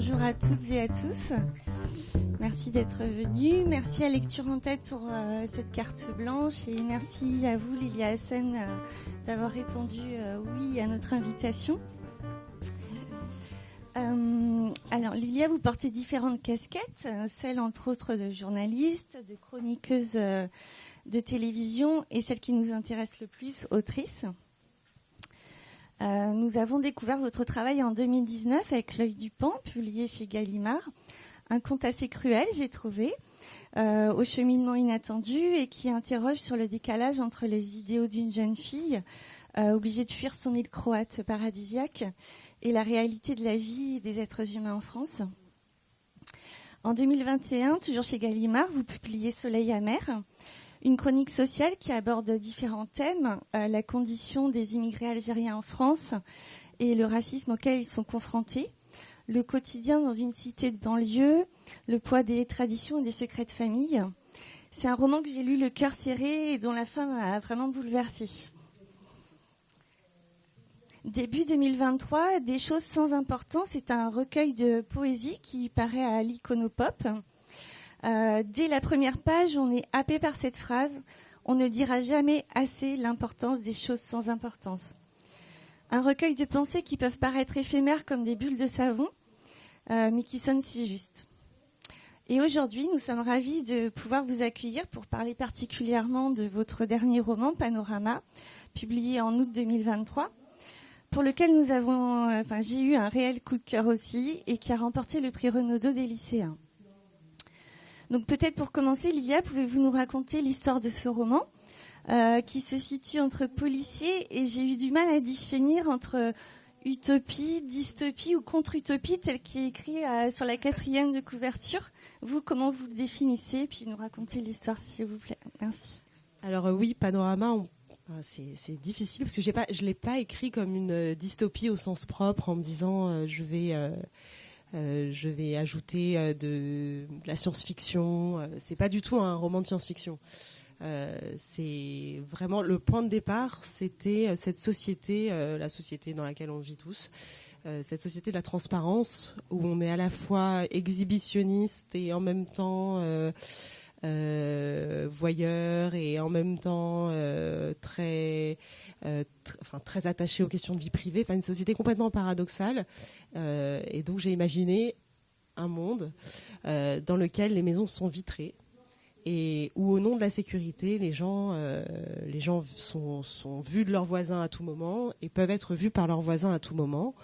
Bonjour à toutes et à tous. Merci d'être venus. Merci à Lecture en Tête pour cette carte blanche et merci à vous, Lilia Hassen, d'avoir répondu oui à notre invitation. Alors, Lilia, vous portez différentes casquettes, celle entre autres de journaliste, de chroniqueuse de télévision et celle qui nous intéresse le plus, autrice. Nous avons découvert votre travail en 2019 avec L'œil du Pan, publié chez Gallimard. Un conte assez cruel, j'ai trouvé, au cheminement inattendu et qui interroge sur le décalage entre les idéaux d'une jeune fille obligée de fuir son île croate paradisiaque et la réalité de la vie des êtres humains en France. En 2021, toujours chez Gallimard, vous publiez Soleil amer, une chronique sociale qui aborde différents thèmes, la condition des immigrés algériens en France et le racisme auquel ils sont confrontés, le quotidien dans une cité de banlieue, le poids des traditions et des secrets de famille. C'est un roman que j'ai lu le cœur serré et dont la fin m'a vraiment bouleversée. Début 2023, Des choses sans importance, c'est un recueil de poésie qui paraît à l'Iconopop. Dès la première page, on est happé par cette phrase « On ne dira jamais assez l'importance des choses sans importance ». Un recueil de pensées qui peuvent paraître éphémères comme des bulles de savon, mais qui sonnent si justes. Et aujourd'hui, nous sommes ravis de pouvoir vous accueillir pour parler particulièrement de votre dernier roman, Panorama, publié en août 2023, pour lequel j'ai eu un réel coup de cœur aussi, et qui a remporté le prix Renaudot des lycéens. Donc peut-être pour commencer, Lilia, pouvez-vous nous raconter l'histoire de ce roman qui se situe entre policiers et j'ai eu du mal à définir entre utopie, dystopie ou contre-utopie tel qu'il est écrit sur la 4e de couverture. Vous, comment vous le définissez? Puis nous racontez l'histoire, s'il vous plaît. Merci. Alors oui, Panorama, c'est difficile parce que je ne l'ai pas écrit comme une dystopie au sens propre en me disant je vais ajouter de la science-fiction. C'est pas du tout un roman de science-fiction. C'est vraiment le point de départ, c'était cette société, la société dans laquelle on vit tous, cette société de la transparence où on est à la fois exhibitionniste et en même temps voyeur et en même temps très attaché aux questions de vie privée, une société complètement paradoxale. Et donc j'ai imaginé un monde dans lequel les maisons sont vitrées et où au nom de la sécurité, les gens sont vus de leurs voisins à tout moment et peuvent être vus par leurs voisins à tout moment.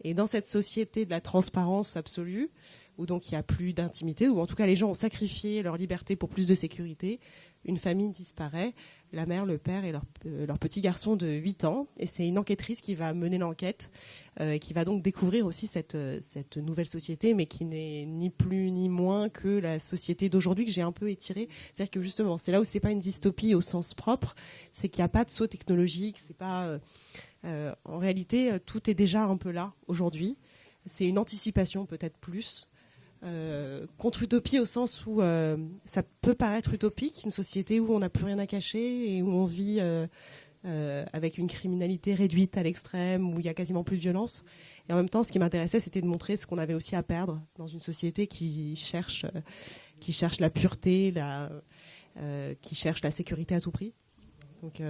Et dans cette société de la transparence absolue, où donc il n'y a plus d'intimité, où en tout cas les gens ont sacrifié leur liberté pour plus de sécurité, une famille disparaît, la mère, le père et leur petit garçon de 8 ans. Et c'est une enquêtrice qui va mener l'enquête, qui va donc découvrir aussi cette nouvelle société, mais qui n'est ni plus ni moins que la société d'aujourd'hui que j'ai un peu étirée. C'est-à-dire que justement, c'est là où c'est pas une dystopie au sens propre, c'est qu'il n'y a pas de saut technologique, c'est pas... en réalité, tout est déjà un peu là aujourd'hui. C'est une anticipation peut-être plus. Contre-utopie au sens où ça peut paraître utopique, une société où on n'a plus rien à cacher et où on vit avec une criminalité réduite à l'extrême, où il y a quasiment plus de violence. Et en même temps, ce qui m'intéressait, c'était de montrer ce qu'on avait aussi à perdre dans une société qui cherche la pureté, qui cherche la sécurité à tout prix. Donc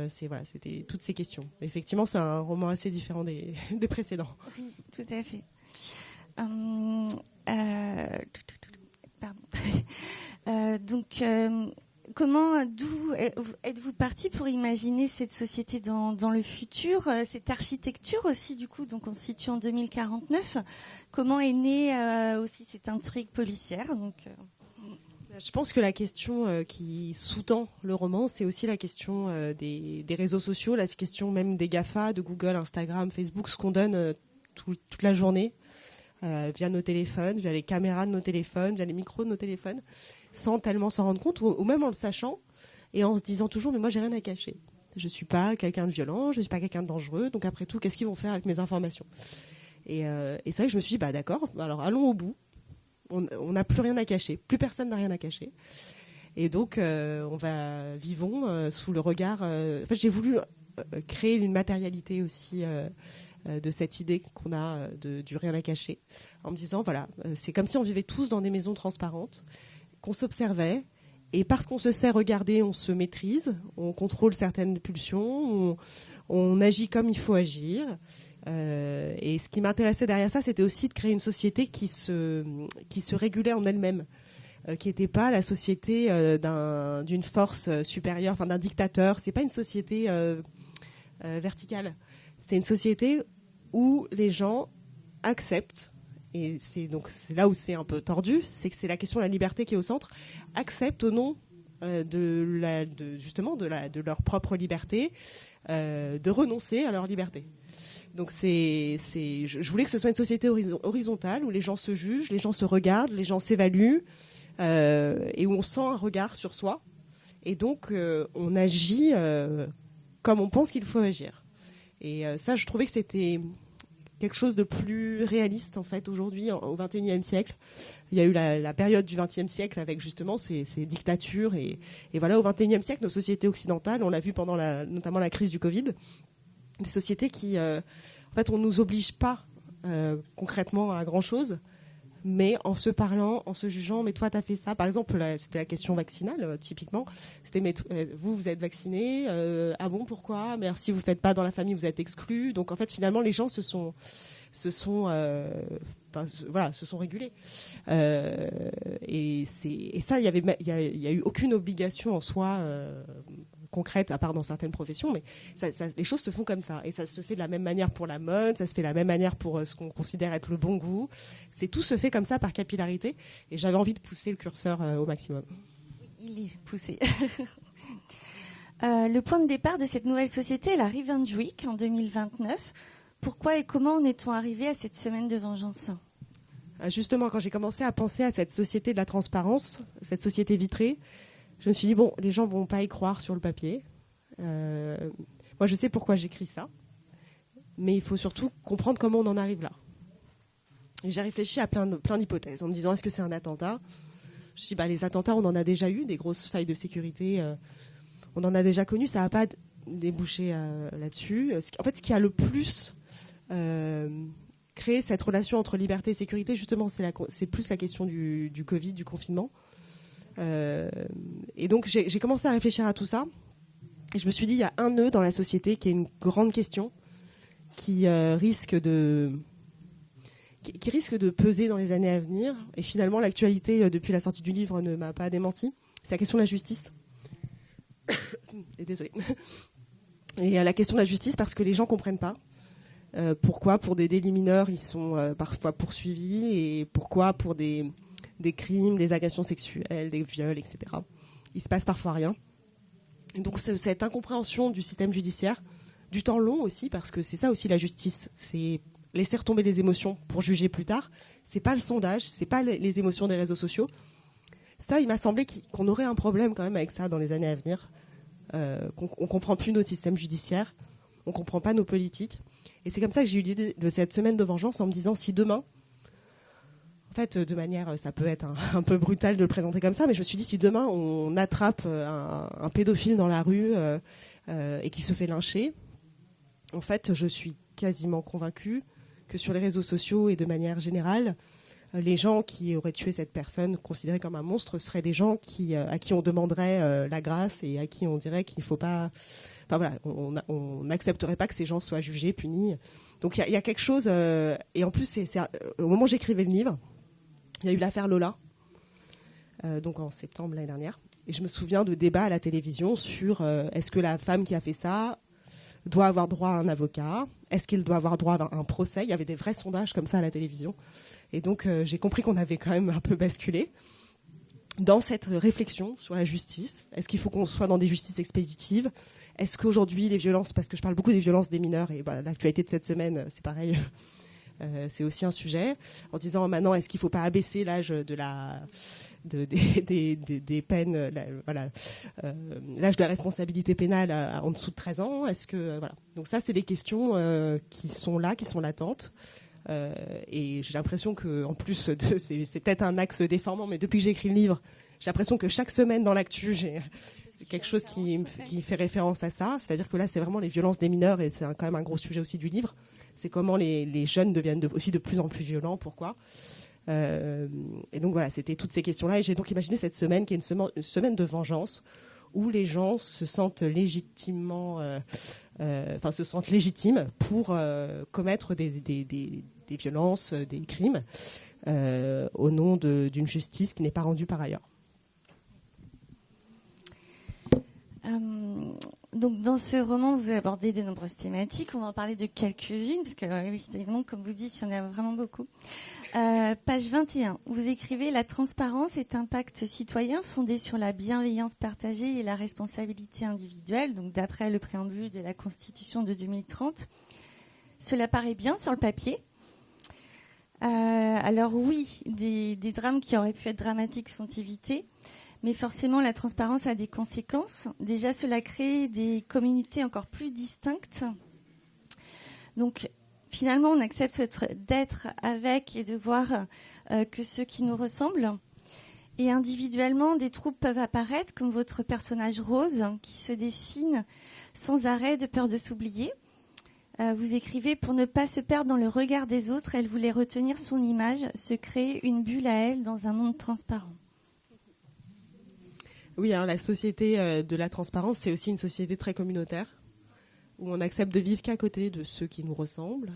c'était toutes ces questions. Effectivement, c'est un roman assez différent des précédents. Oui, tout à fait. D'où êtes-vous parti pour imaginer cette société dans le futur, cette architecture aussi du coup, donc on se situe en 2049. Comment est née aussi cette intrigue policière Je pense que la question qui sous-tend le roman, c'est aussi la question des réseaux sociaux, la question même des GAFA, de Google, Instagram, Facebook, ce qu'on donne toute la journée. Via nos téléphones, via les caméras de nos téléphones, via les micros de nos téléphones, sans tellement s'en rendre compte, ou même en le sachant, et en se disant toujours, mais moi j'ai rien à cacher. Je suis pas quelqu'un de violent, je suis pas quelqu'un de dangereux, donc après tout, qu'est-ce qu'ils vont faire avec mes informations? Et c'est vrai que je me suis dit, d'accord, alors allons au bout, on n'a plus rien à cacher, plus personne n'a rien à cacher. Et donc, vivons sous le regard... j'ai voulu créer une matérialité aussi de cette idée qu'on a du rien à cacher, en me disant, voilà, c'est comme si on vivait tous dans des maisons transparentes, qu'on s'observait, et parce qu'on se sait regarder, on se maîtrise, on contrôle certaines pulsions, on agit comme il faut agir. Et ce qui m'intéressait derrière ça, c'était aussi de créer une société qui se régulait en elle-même, qui n'était pas la société d'une force supérieure, enfin d'un dictateur. C'est pas une société verticale. C'est une société où les gens acceptent, et c'est là où c'est un peu tordu, c'est que c'est la question de la liberté qui est au centre, acceptent au nom de leur propre liberté, de renoncer à leur liberté. Donc je voulais que ce soit une société horizontale où les gens se jugent, les gens se regardent, les gens s'évaluent, et où on sent un regard sur soi. Et donc on agit comme on pense qu'il faut agir. Et ça, je trouvais que c'était quelque chose de plus réaliste en fait aujourd'hui au XXIe siècle. Il y a eu la période du XXe siècle avec justement ces dictatures et voilà, au XXIe siècle, nos sociétés occidentales, on l'a vu pendant notamment la crise du Covid, des sociétés qui, en fait, on nous oblige pas concrètement à grand chose, mais en se parlant, en se jugeant, mais toi t'as fait ça. Par exemple, c'était la question vaccinale typiquement. C'était mais vous êtes vacciné, ah bon, pourquoi? Mais alors, si vous faites pas dans la famille, vous êtes exclu. Donc en fait finalement les gens se sont régulés. Et ça, il y a eu aucune obligation en soi concrète, à part dans certaines professions, mais les choses se font comme ça. Et ça se fait de la même manière pour la mode, ça se fait de la même manière pour ce qu'on considère être le bon goût. Tout se fait comme ça par capillarité. Et j'avais envie de pousser le curseur au maximum. Il est poussé. Le point de départ de cette nouvelle société est la Revenge Week en 2029. Pourquoi et comment en est-on arrivé à cette semaine de vengeance ? Justement, quand j'ai commencé à penser à cette société de la transparence, cette société vitrée, je me suis dit, bon, les gens ne vont pas y croire sur le papier. Moi, je sais pourquoi j'écris ça. Mais il faut surtout comprendre comment on en arrive là. Et j'ai réfléchi à plein d'hypothèses en me disant, est-ce que c'est un attentat ? Je me suis dit, les attentats, on en a déjà eu, des grosses failles de sécurité. On en a déjà connu, ça n'a pas débouché là-dessus. En fait, ce qui a le plus créé cette relation entre liberté et sécurité, justement, c'est plus la question du Covid, du confinement. Et donc j'ai commencé à réfléchir à tout ça et je me suis dit, il y a un nœud dans la société qui est une grande question qui risque de peser dans les années à venir, et finalement l'actualité depuis la sortie du livre ne m'a pas démenti. C'est la question de la justice. Et désolée. Et la question de la justice, parce que les gens comprennent pas pourquoi pour des délits mineurs ils sont parfois poursuivis, et pourquoi pour des crimes, des agressions sexuelles, des viols, etc. Il se passe parfois rien. Et donc cette incompréhension du système judiciaire, du temps long aussi, parce que c'est ça aussi la justice, c'est laisser retomber les émotions pour juger plus tard. C'est pas le sondage, c'est pas les émotions des réseaux sociaux. Ça, il m'a semblé qu'on aurait un problème quand même avec ça dans les années à venir. On comprend plus notre système judiciaire, on comprend pas nos politiques. Et c'est comme ça que j'ai eu l'idée de cette semaine de vengeance, en me disant, si demain, en fait, de manière, ça peut être un peu brutal de le présenter comme ça, mais je me suis dit, si demain on attrape un pédophile dans la rue et qui se fait lyncher, en fait, je suis quasiment convaincue que sur les réseaux sociaux et de manière générale, les gens qui auraient tué cette personne considérée comme un monstre seraient des gens à qui on demanderait la grâce et à qui on dirait qu'il ne faut pas... Enfin voilà, on n'accepterait pas que ces gens soient jugés, punis. Donc il y a quelque chose... et en plus, au moment où j'écrivais le livre, il y a eu l'affaire Lola, donc en septembre l'année dernière. Et je me souviens de débats à la télévision sur est-ce que la femme qui a fait ça doit avoir droit à un avocat ? Est-ce qu'il doit avoir droit à un procès ? Il y avait des vrais sondages comme ça à la télévision. Et donc j'ai compris qu'on avait quand même un peu basculé dans cette réflexion sur la justice. Est-ce qu'il faut qu'on soit dans des justices expéditives ? Est-ce qu'aujourd'hui les violences, parce que je parle beaucoup des violences des mineurs, et l'actualité de cette semaine, c'est pareil... c'est aussi un sujet, en se disant maintenant, est-ce qu'il ne faut pas abaisser l'âge des peines, l'âge de la responsabilité pénale en dessous de 13 ans. Donc ça, c'est des questions qui sont là, qui sont latentes. Et j'ai l'impression qu'en plus, c'est peut-être un axe déformant, mais depuis que j'ai écrit le livre, j'ai l'impression que chaque semaine dans l'actu, j'ai quelque chose qui fait référence à ça. C'est-à-dire que là, c'est vraiment les violences des mineurs, et c'est quand même un gros sujet aussi du livre. c'est comment les jeunes deviennent aussi de plus en plus violents. Pourquoi ? Et donc voilà, c'était toutes ces questions-là. Et j'ai donc imaginé cette semaine qui est une semaine de vengeance où les gens se sentent légitimement, se sentent légitimes pour commettre des violences, des crimes, au nom d'une justice qui n'est pas rendue par ailleurs. Donc dans ce roman, vous abordez de nombreuses thématiques. On va en parler de quelques-unes, parce que évidemment, comme vous dites, il y en a vraiment beaucoup. Page 21, vous écrivez « La transparence est un pacte citoyen fondé sur la bienveillance partagée et la responsabilité individuelle », donc d'après le préambule de la Constitution de 2030. Cela paraît bien sur le papier. Alors oui, des drames qui auraient pu être dramatiques sont évités. Mais forcément, la transparence a des conséquences. Déjà, cela crée des communautés encore plus distinctes. Donc, finalement, on accepte d'être avec et de voir que ceux qui nous ressemblent. Et individuellement, des troubles peuvent apparaître, comme votre personnage Rose, qui se dessine sans arrêt de peur de s'oublier. Vous écrivez « Pour ne pas se perdre dans le regard des autres, elle voulait retenir son image, se créer une bulle à elle dans un monde transparent. » Oui, la société de la transparence, c'est aussi une société très communautaire, où on accepte de vivre qu'à côté de ceux qui nous ressemblent.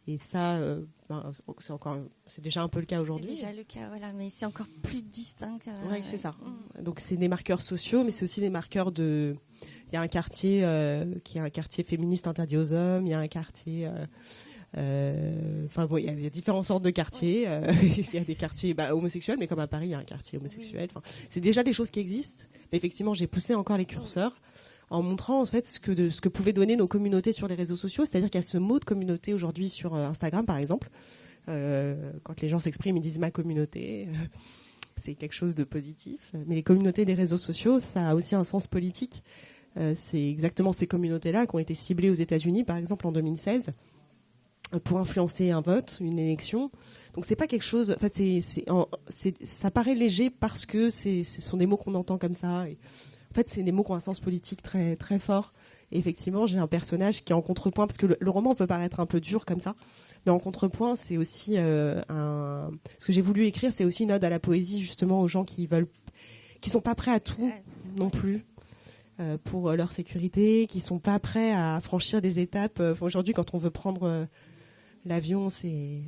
Et ça, c'est déjà un peu le cas aujourd'hui. C'est déjà le cas, voilà, mais c'est encore plus distinct. Oui, c'est ça. Donc c'est des marqueurs sociaux, mais c'est aussi des marqueurs de... Il y a un quartier qui est un quartier féministe interdit aux hommes, il y a un quartier... il y a différentes sortes de quartiers. Il y a des quartiers homosexuels, mais comme à Paris, il y a un quartier homosexuel. Enfin, c'est déjà des choses qui existent. Mais effectivement, j'ai poussé encore les curseurs en montrant en fait ce que pouvaient donner nos communautés sur les réseaux sociaux. C'est-à-dire qu'il y a ce mot de communauté aujourd'hui sur Instagram, par exemple. Quand les gens s'expriment, ils disent ma communauté. C'est quelque chose de positif. Mais les communautés des réseaux sociaux, ça a aussi un sens politique. C'est exactement ces communautés-là qui ont été ciblées aux États-Unis, par exemple en 2016. Pour influencer un vote, une élection. Donc c'est pas quelque chose. En fait, ça paraît léger parce que ce sont des mots qu'on entend comme ça. Et en fait, c'est des mots qui ont un sens politique très très fort. Et effectivement, j'ai un personnage qui est en contrepoint parce que le roman peut paraître un peu dur comme ça, mais en contrepoint, c'est aussi ce que j'ai voulu écrire, c'est aussi une ode à la poésie, justement, aux gens qui sont pas prêts à tout non plus. Pour leur sécurité, qui sont pas prêts à franchir des étapes. Aujourd'hui, quand on veut prendre l'avion, c'est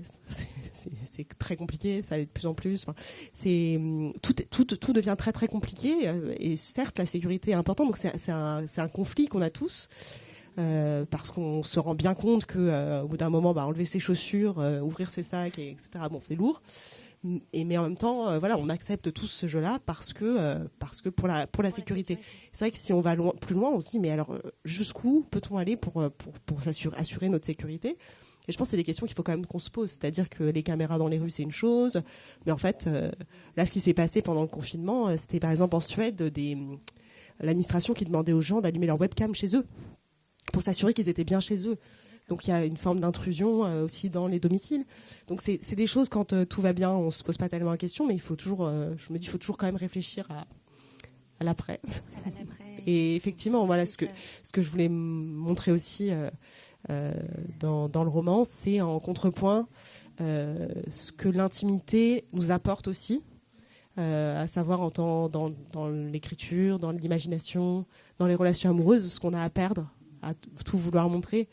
très compliqué, ça l'est de plus en plus. Enfin, tout devient très très compliqué. Et certes, la sécurité est importante, donc c'est un conflit qu'on a tous. Parce qu'on se rend bien compte qu'au bout d'un moment, enlever ses chaussures, ouvrir ses sacs, etc., c'est lourd. Mais en même temps, on accepte tous ce jeu-là parce que pour la sécurité. C'est vrai que si on va plus loin, on se dit mais alors jusqu'où peut-on aller pour assurer notre sécurité ? Et je pense que c'est des questions qu'il faut quand même qu'on se pose. C'est-à-dire que les caméras dans les rues, c'est une chose, mais en fait, là, ce qui s'est passé pendant le confinement, c'était par exemple en Suède l'administration qui demandait aux gens d'allumer leur webcam chez eux pour s'assurer qu'ils étaient bien chez eux. Donc il y a une forme d'intrusion aussi dans les domiciles. Donc c'est des choses, quand tout va bien, on ne se pose pas tellement la question, mais il faut toujours quand même réfléchir à l'après. Et effectivement, voilà ce que je voulais montrer aussi dans le roman, c'est en contrepoint ce que l'intimité nous apporte aussi, à savoir dans l'écriture, dans l'imagination, dans les relations amoureuses, ce qu'on a à perdre, à tout vouloir montrer.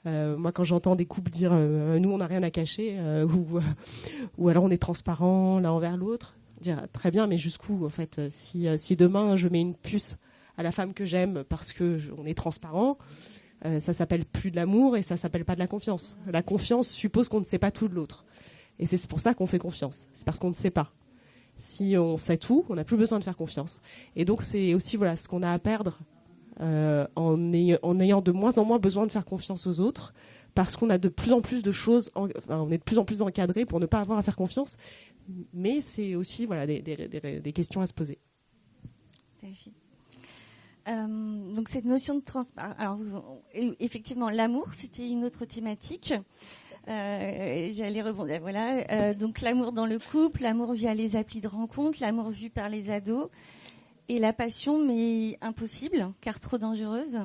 Moi, quand j'entends des couples dire nous, on n'a rien à cacher, ou alors on est transparent l'un envers l'autre, dire très bien, mais jusqu'où en fait, si demain je mets une puce à la femme que j'aime parce que on est transparent, ça s'appelle plus de l'amour et ça s'appelle pas de la confiance. La confiance suppose qu'on ne sait pas tout de l'autre, et c'est pour ça qu'on fait confiance. C'est parce qu'on ne sait pas. Si on sait tout, on n'a plus besoin de faire confiance. Et donc c'est aussi ce qu'on a à perdre. En ayant de moins en moins besoin de faire confiance aux autres, parce qu'on a de plus en plus de choses, on est de plus en plus encadré pour ne pas avoir à faire confiance, mais c'est aussi des questions à se poser. Donc cette notion de transparence, alors effectivement l'amour, c'était une autre thématique. J'allais rebondir, donc l'amour dans le couple, l'amour via les applis de rencontre, l'amour vu par les ados. Et la passion, mais impossible, car trop dangereuse.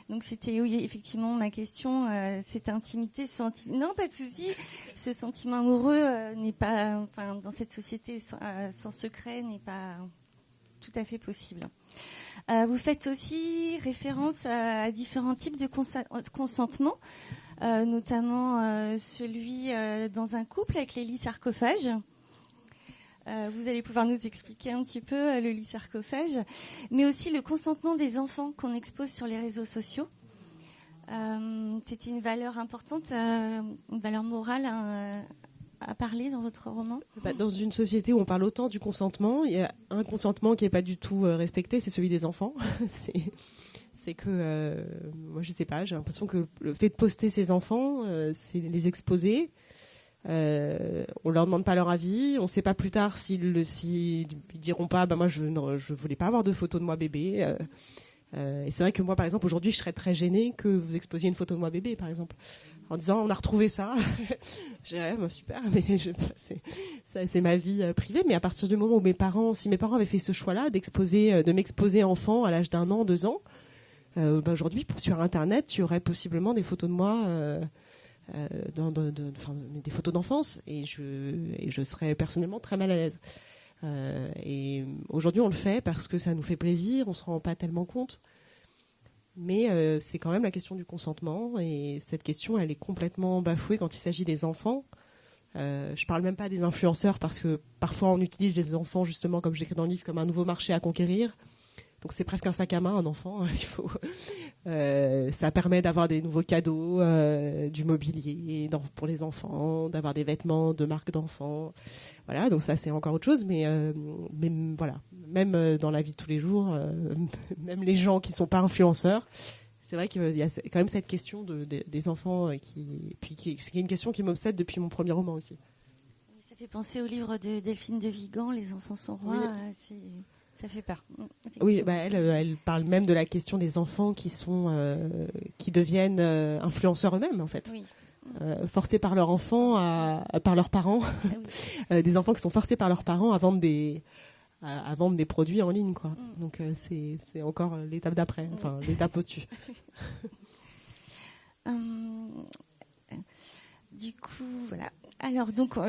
Donc c'était oui, effectivement ma question, cette intimité, non pas de souci, ce sentiment amoureux n'est pas, enfin dans cette société sans secret n'est pas tout à fait possible. Vous faites aussi référence à différents types de consentement, notamment celui dans un couple avec les lits sarcophages. Vous allez pouvoir nous expliquer un petit peu le lit sarcophage, mais aussi le consentement des enfants qu'on expose sur les réseaux sociaux. C'était une valeur importante, une valeur morale à parler dans votre roman. Dans une société où on parle autant du consentement, il y a un consentement qui n'est pas du tout respecté, c'est celui des enfants. C'est que, moi je sais pas, j'ai l'impression que le fait de poster ses enfants, c'est les exposer. On leur demande pas leur avis, on sait pas plus tard s'ils diront pas moi je voulais pas avoir de photos de moi bébé, et c'est vrai que moi par exemple aujourd'hui je serais très gênée que vous exposiez une photo de moi bébé par exemple en disant on a retrouvé ça. Je dirais super, mais c'est ma vie privée. Mais à partir du moment où si mes parents avaient fait ce choix-là de m'exposer enfant à l'âge d'1 an, 2 ans, aujourd'hui sur internet tu aurais possiblement des photos de moi des photos d'enfance, et je serais personnellement très mal à l'aise. Et aujourd'hui on le fait parce que ça nous fait plaisir, on se rend pas tellement compte, mais c'est quand même la question du consentement, et cette question elle est complètement bafouée quand il s'agit des enfants. Je parle même pas des influenceurs, parce que parfois on utilise les enfants justement, comme je l'écris dans le livre, comme un nouveau marché à conquérir. Donc c'est presque un sac à main, un enfant. Ça permet d'avoir des nouveaux cadeaux, du mobilier pour les enfants, d'avoir des vêtements de marque d'enfants. Voilà, donc ça c'est encore autre chose. Mais voilà, même dans la vie de tous les jours, même les gens qui sont pas influenceurs, c'est vrai qu'il y a quand même cette question des enfants qui est une question qui m'obsède depuis mon premier roman aussi. Ça fait penser au livre de Delphine de Vigan, Les enfants sont rois. Oui. Ça fait peur. Oui, elle parle même de la question des enfants qui deviennent influenceurs eux-mêmes en fait, oui. Forcés par leurs enfants, par leurs parents, oui. Des enfants qui sont forcés par leurs parents à vendre des produits en ligne, quoi. Donc c'est encore l'étape d'après, enfin l'étape au-dessus. Du coup, voilà. Alors donc, alors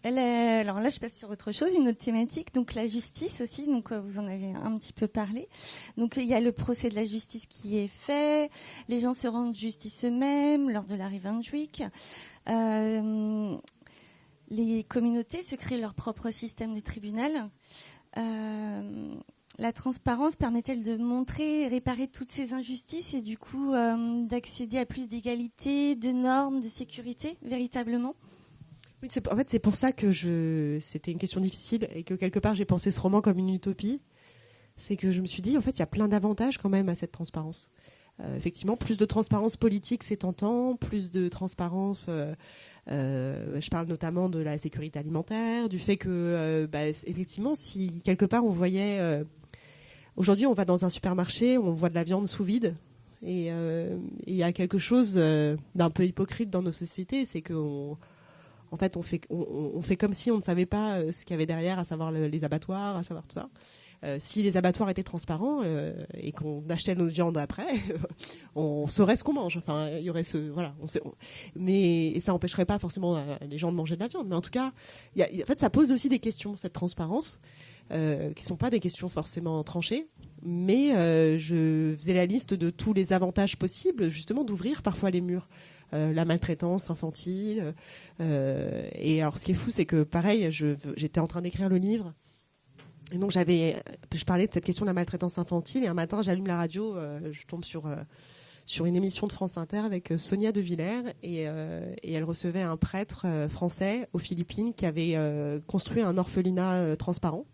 là, je passe sur autre chose, une autre thématique. Donc la justice aussi. Donc vous en avez un petit peu parlé. Donc il y a le procès de la justice qui est fait. Les gens se rendent justice eux-mêmes lors de la Revenge Week. Les communautés se créent leur propre système de tribunal. La transparence permet-elle de montrer et réparer toutes ces injustices et du coup d'accéder à plus d'égalité, de normes, de sécurité, véritablement ? Oui, en fait, c'est pour ça que c'était une question difficile et que quelque part j'ai pensé ce roman comme une utopie. C'est que je me suis dit, en fait, il y a plein d'avantages quand même à cette transparence. Effectivement, plus de transparence politique, c'est tentant, plus de transparence. Je parle notamment de la sécurité alimentaire, du fait que, effectivement, si quelque part on voyait. Aujourd'hui, on va dans un supermarché, on voit de la viande sous vide, et il y a quelque chose d'un peu hypocrite dans nos sociétés, c'est qu'on fait comme si on ne savait pas ce qu'il y avait derrière, à savoir les abattoirs, à savoir tout ça. Si les abattoirs étaient transparents et qu'on achetait notre viande après, on saurait ce qu'on mange. Enfin, il y aurait mais ça n'empêcherait pas forcément les gens de manger de la viande. Mais en tout cas, en fait, ça pose aussi des questions, cette transparence, qui sont pas des questions forcément tranchées. Mais je faisais la liste de tous les avantages possibles, justement, d'ouvrir parfois les murs. La maltraitance infantile. Et alors, ce qui est fou, c'est que pareil, j'étais en train d'écrire le livre. Et donc je parlais de cette question de la maltraitance infantile, et un matin j'allume la radio, je tombe sur une émission de France Inter avec Sonia De Villers, et elle recevait un prêtre français aux Philippines qui avait construit un orphelinat transparent,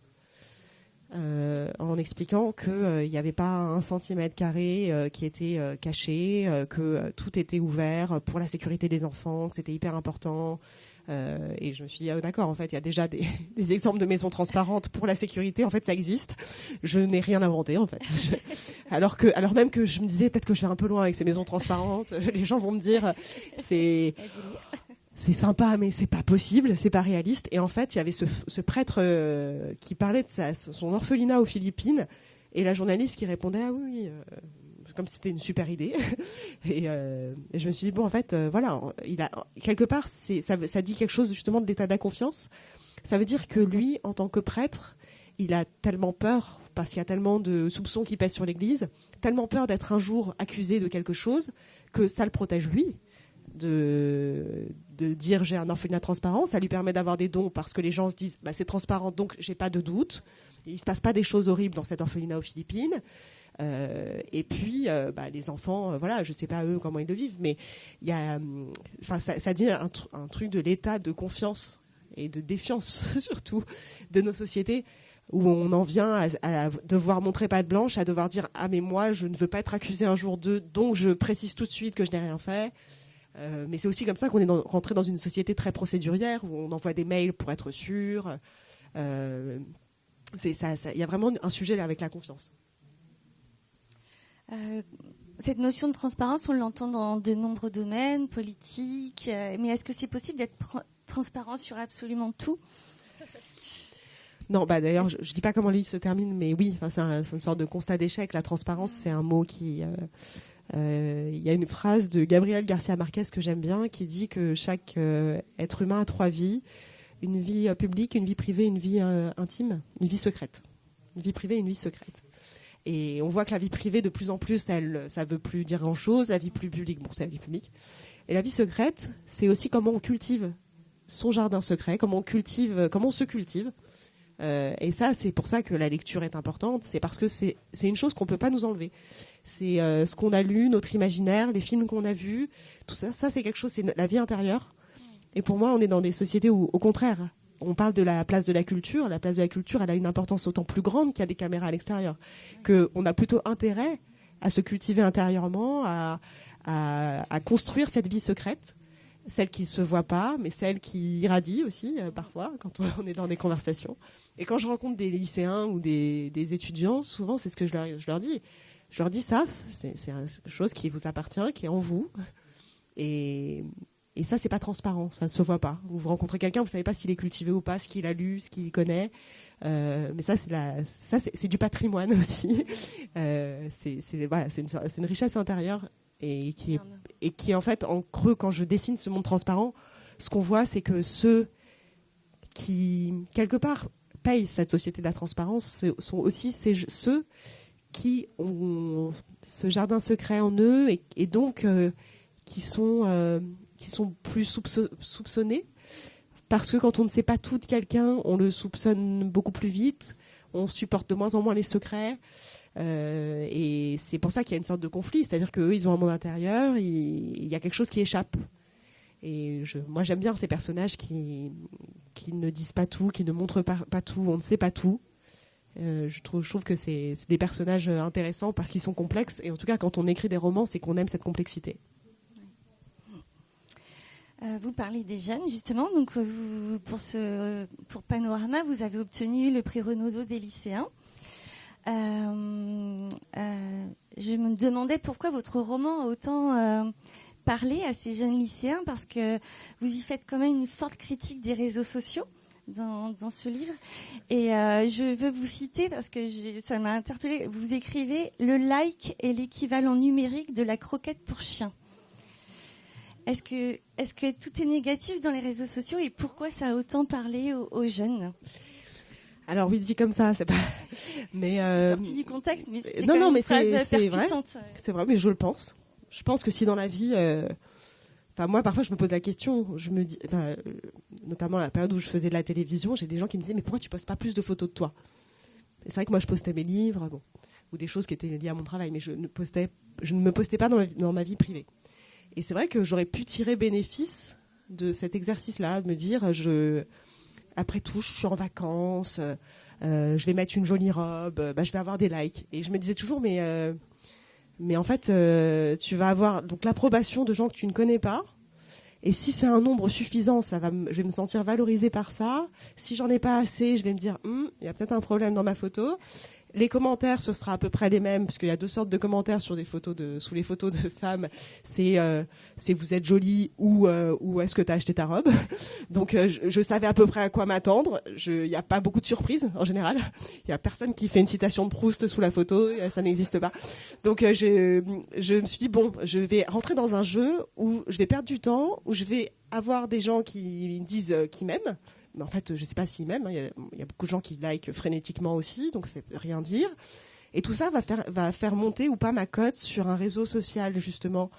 en expliquant qu'il n'y avait pas 1 centimètre carré qui était caché, que tout était ouvert pour la sécurité des enfants, que c'était hyper important. Et je me suis dit, d'accord, en fait, il y a déjà des exemples de maisons transparentes pour la sécurité. En fait, ça existe. Je n'ai rien inventé, en fait. Alors même que je me disais, peut-être que je vais un peu loin avec ces maisons transparentes. Les gens vont me dire, c'est sympa, mais c'est pas possible, c'est pas réaliste. Et en fait, il y avait ce prêtre qui parlait de son orphelinat aux Philippines, et la journaliste qui répondait, ah oui, comme si c'était une super idée. Et je me suis dit, bon, en fait, voilà, quelque part, ça dit quelque chose justement de l'état d'inconfiance. Ça veut dire que lui, en tant que prêtre, il a tellement peur, parce qu'il y a tellement de soupçons qui pèsent sur l'Église, tellement peur d'être un jour accusé de quelque chose, que ça le protège lui. De dire j'ai un orphelinat transparent, ça lui permet d'avoir des dons parce que les gens se disent bah, c'est transparent donc j'ai pas de doute, il se passe pas des choses horribles dans cet orphelinat aux Philippines. Et puis les enfants, voilà, je sais pas eux comment ils le vivent, mais il y a, ça dit un truc de l'état de confiance et de défiance surtout de nos sociétés, où on en vient à devoir montrer patte blanche, à devoir dire ah mais moi je ne veux pas être accusé un jour d'eux, donc je précise tout de suite que je n'ai rien fait. Mais c'est aussi comme ça qu'on est rentré dans une société très procédurière où on envoie des mails pour être sûr. Il y a vraiment un sujet avec la confiance. Cette notion de transparence, on l'entend dans de nombreux domaines, politiques, mais est-ce que c'est possible d'être transparent sur absolument tout ? Non, d'ailleurs, je ne dis pas comment le livre se termine, mais oui, c'est une sorte de constat d'échec. La transparence, c'est un mot qui... Il y a une phrase de Gabriel Garcia Marquez que j'aime bien qui dit que chaque être humain a 3 vies. Une vie publique, une vie privée, une vie intime, une vie secrète. Une vie privée, une vie secrète. Et on voit que la vie privée, de plus en plus, ça ne veut plus dire grand-chose. La vie plus publique, bon, c'est la vie publique. Et la vie secrète, c'est aussi comment on cultive son jardin secret, comment on se cultive. Et ça, c'est pour ça que la lecture est importante. C'est parce que c'est une chose qu'on ne peut pas nous enlever. C'est ce qu'on a lu, notre imaginaire, les films qu'on a vus. Tout ça, c'est quelque chose, c'est la vie intérieure. Et pour moi, on est dans des sociétés où, au contraire, on parle de la place de la culture. La place de la culture, elle a une importance autant plus grande qu'il y a des caméras à l'extérieur. Qu'on a plutôt intérêt à se cultiver intérieurement, à construire cette vie secrète. Celle qui ne se voit pas, mais celle qui irradie aussi, parfois, quand on est dans des conversations. Et quand je rencontre des lycéens ou des étudiants, souvent, c'est ce que je leur dis. Je leur dis ça, c'est une chose qui vous appartient, qui est en vous. Et ça, c'est pas transparent, ça ne se voit pas. Vous rencontrez quelqu'un, vous ne savez pas s'il est cultivé ou pas, ce qu'il a lu, ce qu'il connaît. Mais ça, c'est du patrimoine aussi. C'est une richesse intérieure et qui en fait, en creux, quand je dessine ce monde transparent, ce qu'on voit, c'est que ceux qui, quelque part, payent cette société de la transparence sont aussi ceux qui ont ce jardin secret en eux et donc qui sont plus soupçonnés, parce que quand on ne sait pas tout de quelqu'un, on le soupçonne beaucoup plus vite, on supporte de moins en moins les secrets, et c'est pour ça qu'il y a une sorte de conflit, c'est-à-dire qu'eux, ils ont un monde intérieur, il y a quelque chose qui échappe. Et moi, j'aime bien ces personnages qui ne disent pas tout, qui ne montrent pas tout, on ne sait pas tout. Je trouve que c'est des personnages intéressants parce qu'ils sont complexes, et en tout cas, quand on écrit des romans, c'est qu'on aime cette complexité. Vous parlez des jeunes, justement. Donc, pour Panorama, vous avez obtenu le prix Renaudot des lycéens. Je me demandais pourquoi votre roman a autant parlé à ces jeunes lycéens, parce que vous y faites quand même une forte critique des réseaux sociaux dans ce livre. Et je veux vous citer parce que ça m'a interpellée. Vous écrivez « Le like est l'équivalent numérique de la croquette pour chien ». Est-ce que tout est négatif dans les réseaux sociaux et pourquoi ça a autant parlé aux jeunes ? Alors oui, dit comme ça, c'est pas. Mais sorti du contexte, mais c'est non, mais c'est vrai. C'est vrai, mais je le pense. Je pense que si dans la vie, moi parfois je me pose la question, je me dis, notamment à la période où je faisais de la télévision, j'ai des gens qui me disaient mais pourquoi tu postes pas plus de photos de toi ? Et c'est vrai que moi je postais mes livres, ou des choses qui étaient liées à mon travail, mais je ne me postais pas dans ma vie privée. Et c'est vrai que j'aurais pu tirer bénéfice de cet exercice-là, de me dire, après tout, je suis en vacances, je vais mettre une jolie robe, je vais avoir des likes. Et je me disais toujours, mais en fait, tu vas avoir donc l'approbation de gens que tu ne connais pas. Et si c'est un nombre suffisant, je vais me sentir valorisée par ça. Si j'en ai pas assez, je vais me dire, il y a peut-être un problème dans ma photo. Les commentaires, ce sera à peu près les mêmes, parce qu'il y a 2 sortes de commentaires sous les photos de femmes. C'est vous êtes jolie ou est-ce que tu as acheté ta robe. Donc je savais à peu près à quoi m'attendre. Il n'y a pas beaucoup de surprises en général. Il n'y a personne qui fait une citation de Proust sous la photo, ça n'existe pas. Donc je me suis dit, bon, je vais rentrer dans un jeu où je vais perdre du temps, où je vais avoir des gens qui me disent qu'ils m'aiment. Mais en fait, je ne sais pas s'ils m'aiment. Il y a beaucoup de gens qui likent frénétiquement aussi, donc ça veut rien dire. Et tout ça va faire monter ou pas ma cote sur un réseau social, justement,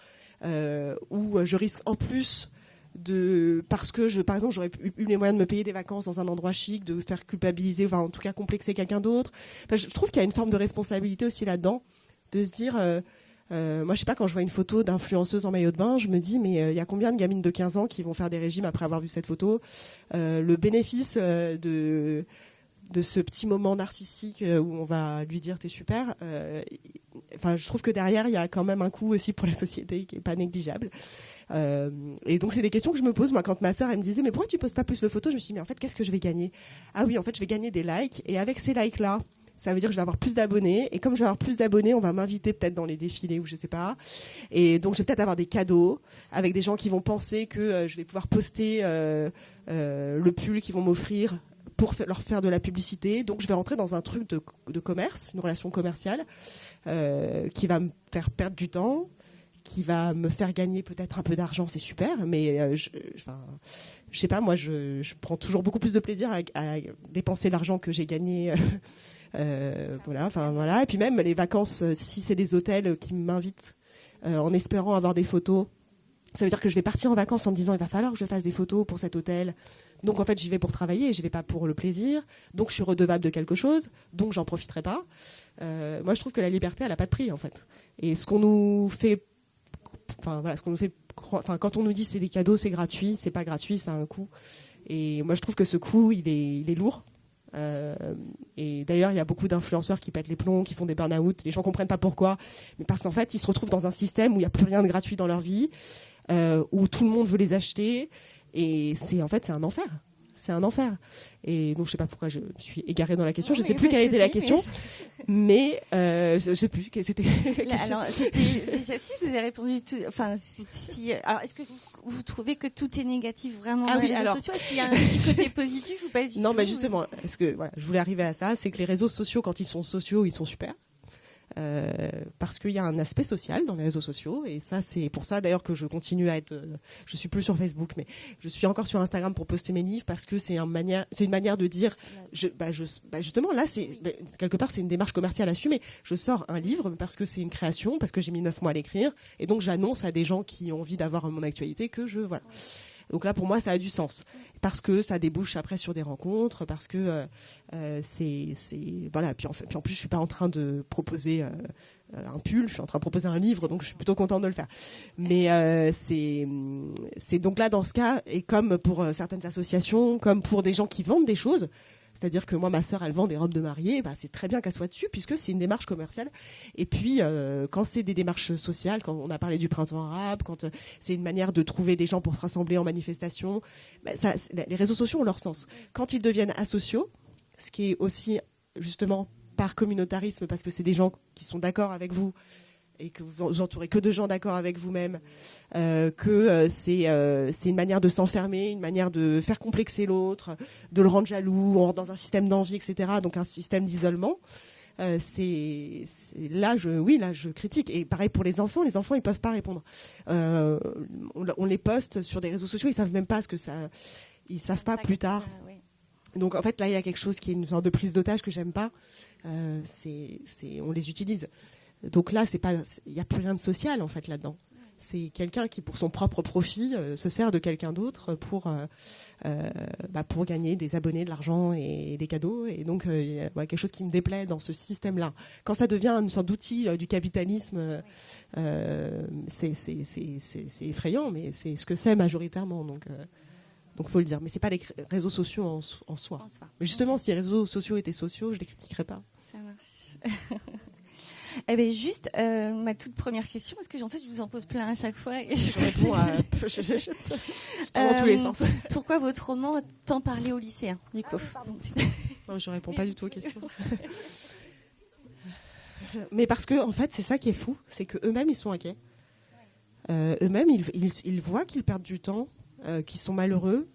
où je risque en plus parce que par exemple, j'aurais eu les moyens de me payer des vacances dans un endroit chic, de faire culpabiliser, enfin en tout cas complexer quelqu'un d'autre. Enfin, je trouve qu'il y a une forme de responsabilité aussi là-dedans, de se dire... moi, je sais pas, quand je vois une photo d'influenceuse en maillot de bain, je me dis, mais il y a combien de gamines de 15 ans qui vont faire des régimes après avoir vu cette photo ? Le bénéfice de ce petit moment narcissique où on va lui dire t'es super. Je trouve que derrière, il y a quand même un coût aussi pour la société qui est pas négligeable. Et donc, c'est des questions que je me pose. Moi, quand ma sœur, elle me disait, mais pourquoi tu postes pas plus de photos ? Je me suis dit, mais en fait, qu'est-ce que je vais gagner ? Ah oui, en fait, je vais gagner des likes. Et avec ces likes-là, ça veut dire que je vais avoir plus d'abonnés. Et comme je vais avoir plus d'abonnés, on va m'inviter peut-être dans les défilés ou je sais pas. Et donc, je vais peut-être avoir des cadeaux avec des gens qui vont penser que je vais pouvoir poster le pull qu'ils vont m'offrir pour leur faire de la publicité. Donc, je vais rentrer dans un truc de commerce, une relation commerciale qui va me faire perdre du temps, qui va me faire gagner peut-être un peu d'argent, c'est super. Mais je sais pas, moi, je prends toujours beaucoup plus de plaisir à dépenser l'argent que j'ai gagné. Voilà. Et puis même les vacances, si c'est des hôtels qui m'invitent en espérant avoir des photos, ça veut dire que je vais partir en vacances en me disant il va falloir que je fasse des photos pour cet hôtel. Donc en fait j'y vais pour travailler, je vais pas pour le plaisir. Donc je suis redevable de quelque chose, donc j'en profiterai pas. Moi je trouve que la liberté elle a pas de prix en fait. Et ce qu'on nous fait, quand on nous dit c'est des cadeaux, c'est gratuit, c'est pas gratuit, ça a un coût. Et moi je trouve que ce coût il est lourd. Et d'ailleurs, il y a beaucoup d'influenceurs qui pètent les plombs, qui font des burn-out. Les gens comprennent pas pourquoi, mais parce qu'en fait, ils se retrouvent dans un système où il n'y a plus rien de gratuit dans leur vie, où tout le monde veut les acheter, et c'est un enfer. C'est un enfer. Et donc, je sais pas pourquoi je me suis égarée dans la question. Je sais plus quelle était la question, mais je sais plus quelle c'était. Alors, déjà si vous avez répondu tout. Enfin, alors, est-ce que vous trouvez que tout est négatif vraiment dans les réseaux sociaux ? Est-ce qu'il y a un petit côté positif ou pas du tout ? Non, mais justement, je voulais arriver à ça, c'est que les réseaux sociaux, quand ils sont sociaux, ils sont super. Parce qu'il y a un aspect social dans les réseaux sociaux, et ça c'est pour ça d'ailleurs que je continue à être je suis plus sur Facebook, mais je suis encore sur Instagram pour poster mes livres, parce que c'est une manière de dire justement là quelque part c'est une démarche commerciale assumée. Je sors un livre parce que c'est une création, parce que j'ai mis 9 mois à l'écrire, et donc j'annonce à des gens qui ont envie d'avoir mon actualité que voilà. Donc là, pour moi, ça a du sens, parce que ça débouche après sur des rencontres, parce que voilà. Puis en plus, je suis pas en train de proposer un pull, je suis en train de proposer un livre, donc je suis plutôt contente de le faire. Mais c'est donc là, dans ce cas, et comme pour certaines associations, comme pour des gens qui vendent des choses. C'est-à-dire que moi, ma sœur, elle vend des robes de mariée, c'est très bien qu'elle soit dessus, puisque c'est une démarche commerciale. Et puis, quand c'est des démarches sociales, quand on a parlé du printemps arabe, quand c'est une manière de trouver des gens pour se rassembler en manifestation, les réseaux sociaux ont leur sens. Quand ils deviennent asociaux, ce qui est aussi, justement, par communautarisme, parce que c'est des gens qui sont d'accord avec vous, et que vous entourez que de gens d'accord avec vous-même, c'est une manière de s'enfermer, une manière de faire complexer l'autre, de le rendre jaloux, on rentre dans un système d'envie, etc. Donc un système d'isolement. Là, je critique. Et pareil pour les enfants ils peuvent pas répondre. On les poste sur des réseaux sociaux, ils savent même pas ce que ça, ils savent pas plus tard. Ça, oui. Donc en fait là, il y a quelque chose qui est une sorte de prise d'otage que j'aime pas. On les utilise. Donc là, il n'y a plus rien de social en fait là-dedans. C'est quelqu'un qui, pour son propre profit, se sert de quelqu'un d'autre pour gagner des abonnés, de l'argent et des cadeaux. Et donc, il y a quelque chose qui me déplaît dans ce système-là. Quand ça devient une sorte d'outil du capitalisme, c'est effrayant, mais c'est ce que c'est majoritairement. Donc, faut le dire. Mais c'est pas les réseaux sociaux en soi. Mais justement, si les réseaux sociaux étaient sociaux, je les critiquerais pas. Ça marche. Eh bien, juste ma toute première question, parce que en fait, je vous en pose plein à chaque fois. Et je réponds dans tous les sens. Pourquoi votre roman tant parlé aux lycéens, du coup Non, je réponds pas du tout aux questions. Mais parce que en fait, c'est ça qui est fou, c'est que eux-mêmes ils sont inquiets. Eux-mêmes, ils voient qu'ils perdent du temps, qu'ils sont malheureux.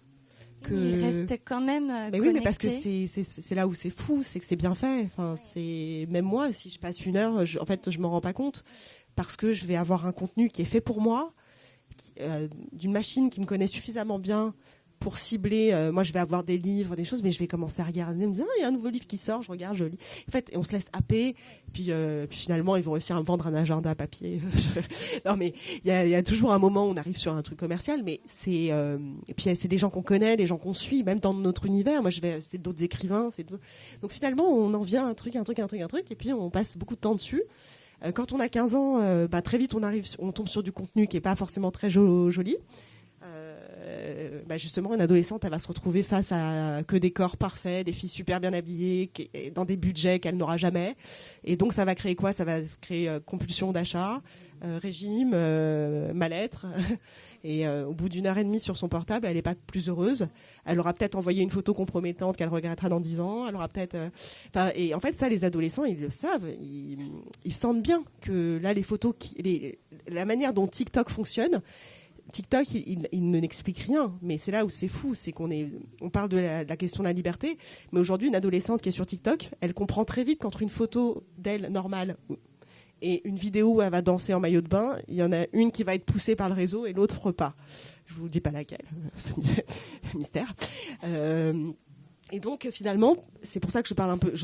Ils restent quand même mais oui, mais parce que c'est là où c'est fou, c'est que c'est bien fait. Enfin, c'est même moi, si je passe 1 heure, je m'en rends pas compte parce que je vais avoir un contenu qui est fait pour moi, d'une machine qui me connaît suffisamment bien pour cibler. Moi, je vais avoir des livres, des choses, mais je vais commencer à regarder, me dire, il y a un nouveau livre qui sort, je regarde, je lis. En fait, on se laisse happer, puis finalement, ils vont réussir à me vendre un agenda papier. Non, mais il y a toujours un moment où on arrive sur un truc commercial, mais et puis c'est des gens qu'on connaît, des gens qu'on suit, même dans notre univers. Moi, c'est d'autres écrivains, donc finalement, on en vient un truc, et puis on passe beaucoup de temps dessus. Quand on a 15 ans, très vite, on tombe sur du contenu qui est pas forcément très joli. Justement, une adolescente, elle va se retrouver face à que des corps parfaits, des filles super bien habillées, dans des budgets qu'elle n'aura jamais. Et donc, ça va créer quoi ? Ça va créer compulsion d'achat, régime, mal-être. Et au bout d'1 heure et demie sur son portable, elle n'est pas plus heureuse. Elle aura peut-être envoyé une photo compromettante qu'elle regrettera dans 10 ans. Elle aura peut-être. Et en fait, ça, les adolescents, ils le savent. Ils sentent bien que là, les photos, la manière dont TikTok fonctionne. TikTok, il ne n'explique rien, mais c'est là où c'est fou, c'est on parle de la question de la liberté, mais aujourd'hui, une adolescente qui est sur TikTok, elle comprend très vite qu'entre une photo d'elle normale et une vidéo où elle va danser en maillot de bain, il y en a une qui va être poussée par le réseau et l'autre pas. Je vous dis pas laquelle, c'est un mystère. Et donc, finalement, c'est pour ça que je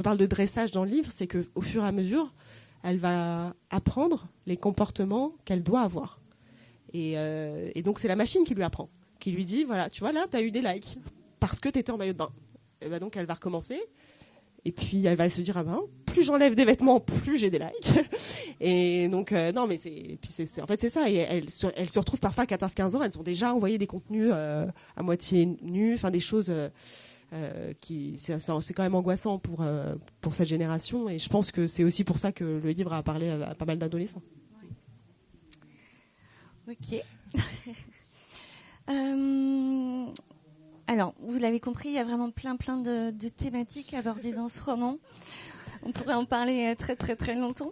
parle de dressage dans le livre, c'est qu'au fur et à mesure, elle va apprendre les comportements qu'elle doit avoir. Et donc, c'est la machine qui lui apprend, qui lui dit, voilà, tu vois, là, tu as eu des likes parce que tu étais en maillot de bain. Et ben donc, elle va recommencer. Et puis, elle va se dire, plus j'enlève des vêtements, plus j'ai des likes. Et donc, non, mais en fait, c'est ça. Et elle se retrouve parfois à 14-15 ans, elles ont déjà envoyé des contenus à moitié nus, enfin, des choses c'est quand même angoissant pour cette génération. Et je pense que c'est aussi pour ça que le livre a parlé à pas mal d'adolescents. Ok. Alors, vous l'avez compris, il y a vraiment plein de thématiques abordées dans ce roman. On pourrait en parler très très très longtemps.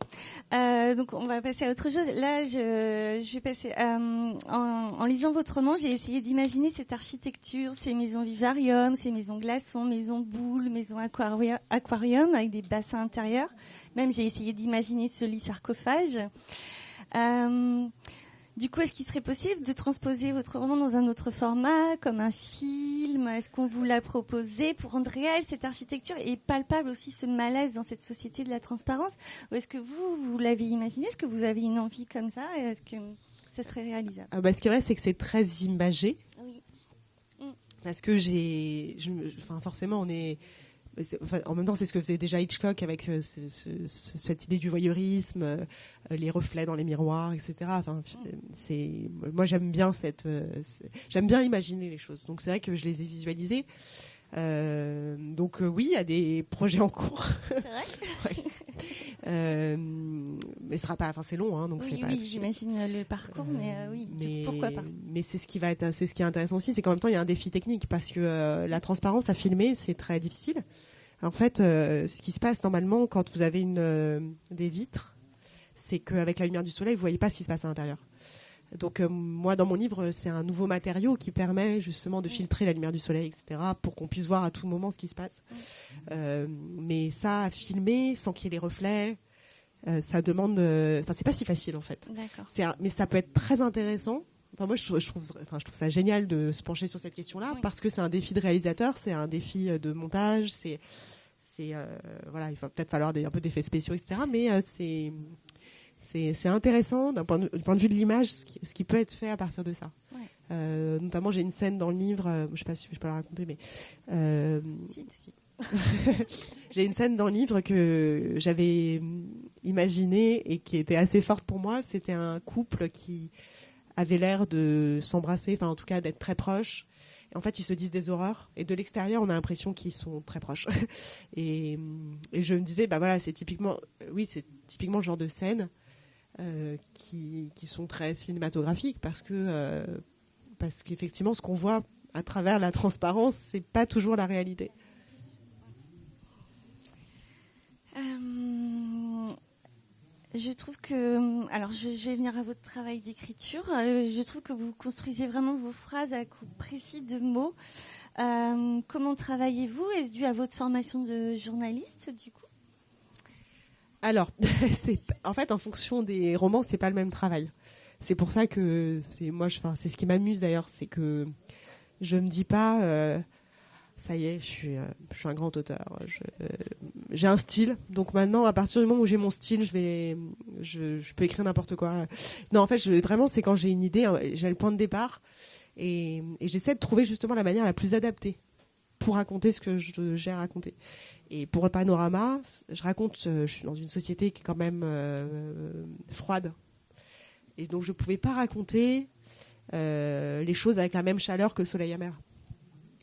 Donc, on va passer à autre chose. Là, je vais passer en lisant votre roman, j'ai essayé d'imaginer cette architecture, ces maisons vivarium, ces maisons glaçons, maisons boules, maisons aquarium avec des bassins intérieurs. Même, j'ai essayé d'imaginer ce lit sarcophage. Du coup, est-ce qu'il serait possible de transposer votre roman dans un autre format, comme un film ? Est-ce qu'on vous l'a proposé pour rendre réelle cette architecture et palpable aussi ce malaise dans cette société de la transparence ? Ou est-ce que vous l'avez imaginé ? Est-ce que vous avez une envie comme ça ? Est-ce que ça serait réalisable ? Ce qui est vrai, c'est que c'est très imagé. Oui. Parce que forcément, on est... en même temps, c'est ce que faisait déjà Hitchcock avec cette idée du voyeurisme, les reflets dans les miroirs, etc. Moi, j'aime bien j'aime bien imaginer les choses. Donc, c'est vrai que je les ai visualisées. Oui, il y a des projets en cours. C'est vrai. Mais ce sera pas. Enfin, c'est long, hein, donc oui, c'est pas. Oui, j'imagine le parcours, mais pourquoi pas. Mais c'est ce qui est intéressant aussi, c'est qu'en même temps, il y a un défi technique parce que la transparence à filmer, c'est très difficile. En fait, ce qui se passe normalement quand vous avez des vitres, c'est qu'avec la lumière du soleil, vous voyez pas ce qui se passe à l'intérieur. Donc moi, dans mon livre, c'est un nouveau matériau qui permet justement de filtrer la lumière du soleil, etc., pour qu'on puisse voir à tout moment ce qui se passe. Mais ça, à filmer sans qu'il y ait les reflets, ça demande... c'est pas si facile en fait. D'accord. Mais ça peut être très intéressant. Moi, je trouve ça génial de se pencher sur cette question-là, parce que c'est un défi de réalisateur, c'est un défi de montage, il va peut-être falloir un peu d'effets spéciaux, etc. Mais c'est intéressant du point de vue de l'image, ce qui peut être fait à partir de ça. Ouais. Notamment, j'ai une scène dans le livre, je ne sais pas si je peux la raconter, mais... Si. J'ai une scène dans le livre que j'avais imaginée et qui était assez forte pour moi. C'était un couple qui avait l'air de s'embrasser, enfin en tout cas d'être très proches. En fait, ils se disent des horreurs. Et de l'extérieur, on a l'impression qu'ils sont très proches. Et je me disais, c'est typiquement le genre de scènes qui sont très cinématographiques parce qu'effectivement, ce qu'on voit à travers la transparence, c'est pas toujours la réalité. Je trouve que, alors je vais venir à votre travail d'écriture, je trouve que vous construisez vraiment vos phrases à coups précis de mots. Comment travaillez-vous? Est-ce dû à votre formation de journaliste, du coup? Alors, en fait, en fonction des romans, c'est pas le même travail. C'est pour ça que c'est ce qui m'amuse d'ailleurs, c'est que je me dis pas, ça y est, je suis un grand auteur. J'ai un style, donc maintenant, à partir du moment où j'ai mon style, je peux écrire n'importe quoi. Non, en fait, vraiment, c'est quand j'ai une idée, j'ai le point de départ, et j'essaie de trouver justement la manière la plus adaptée pour raconter ce que j'ai à raconter. Et pour Panorama, je suis dans une société qui est quand même froide. Et donc, je ne pouvais pas raconter les choses avec la même chaleur que Soleil amer.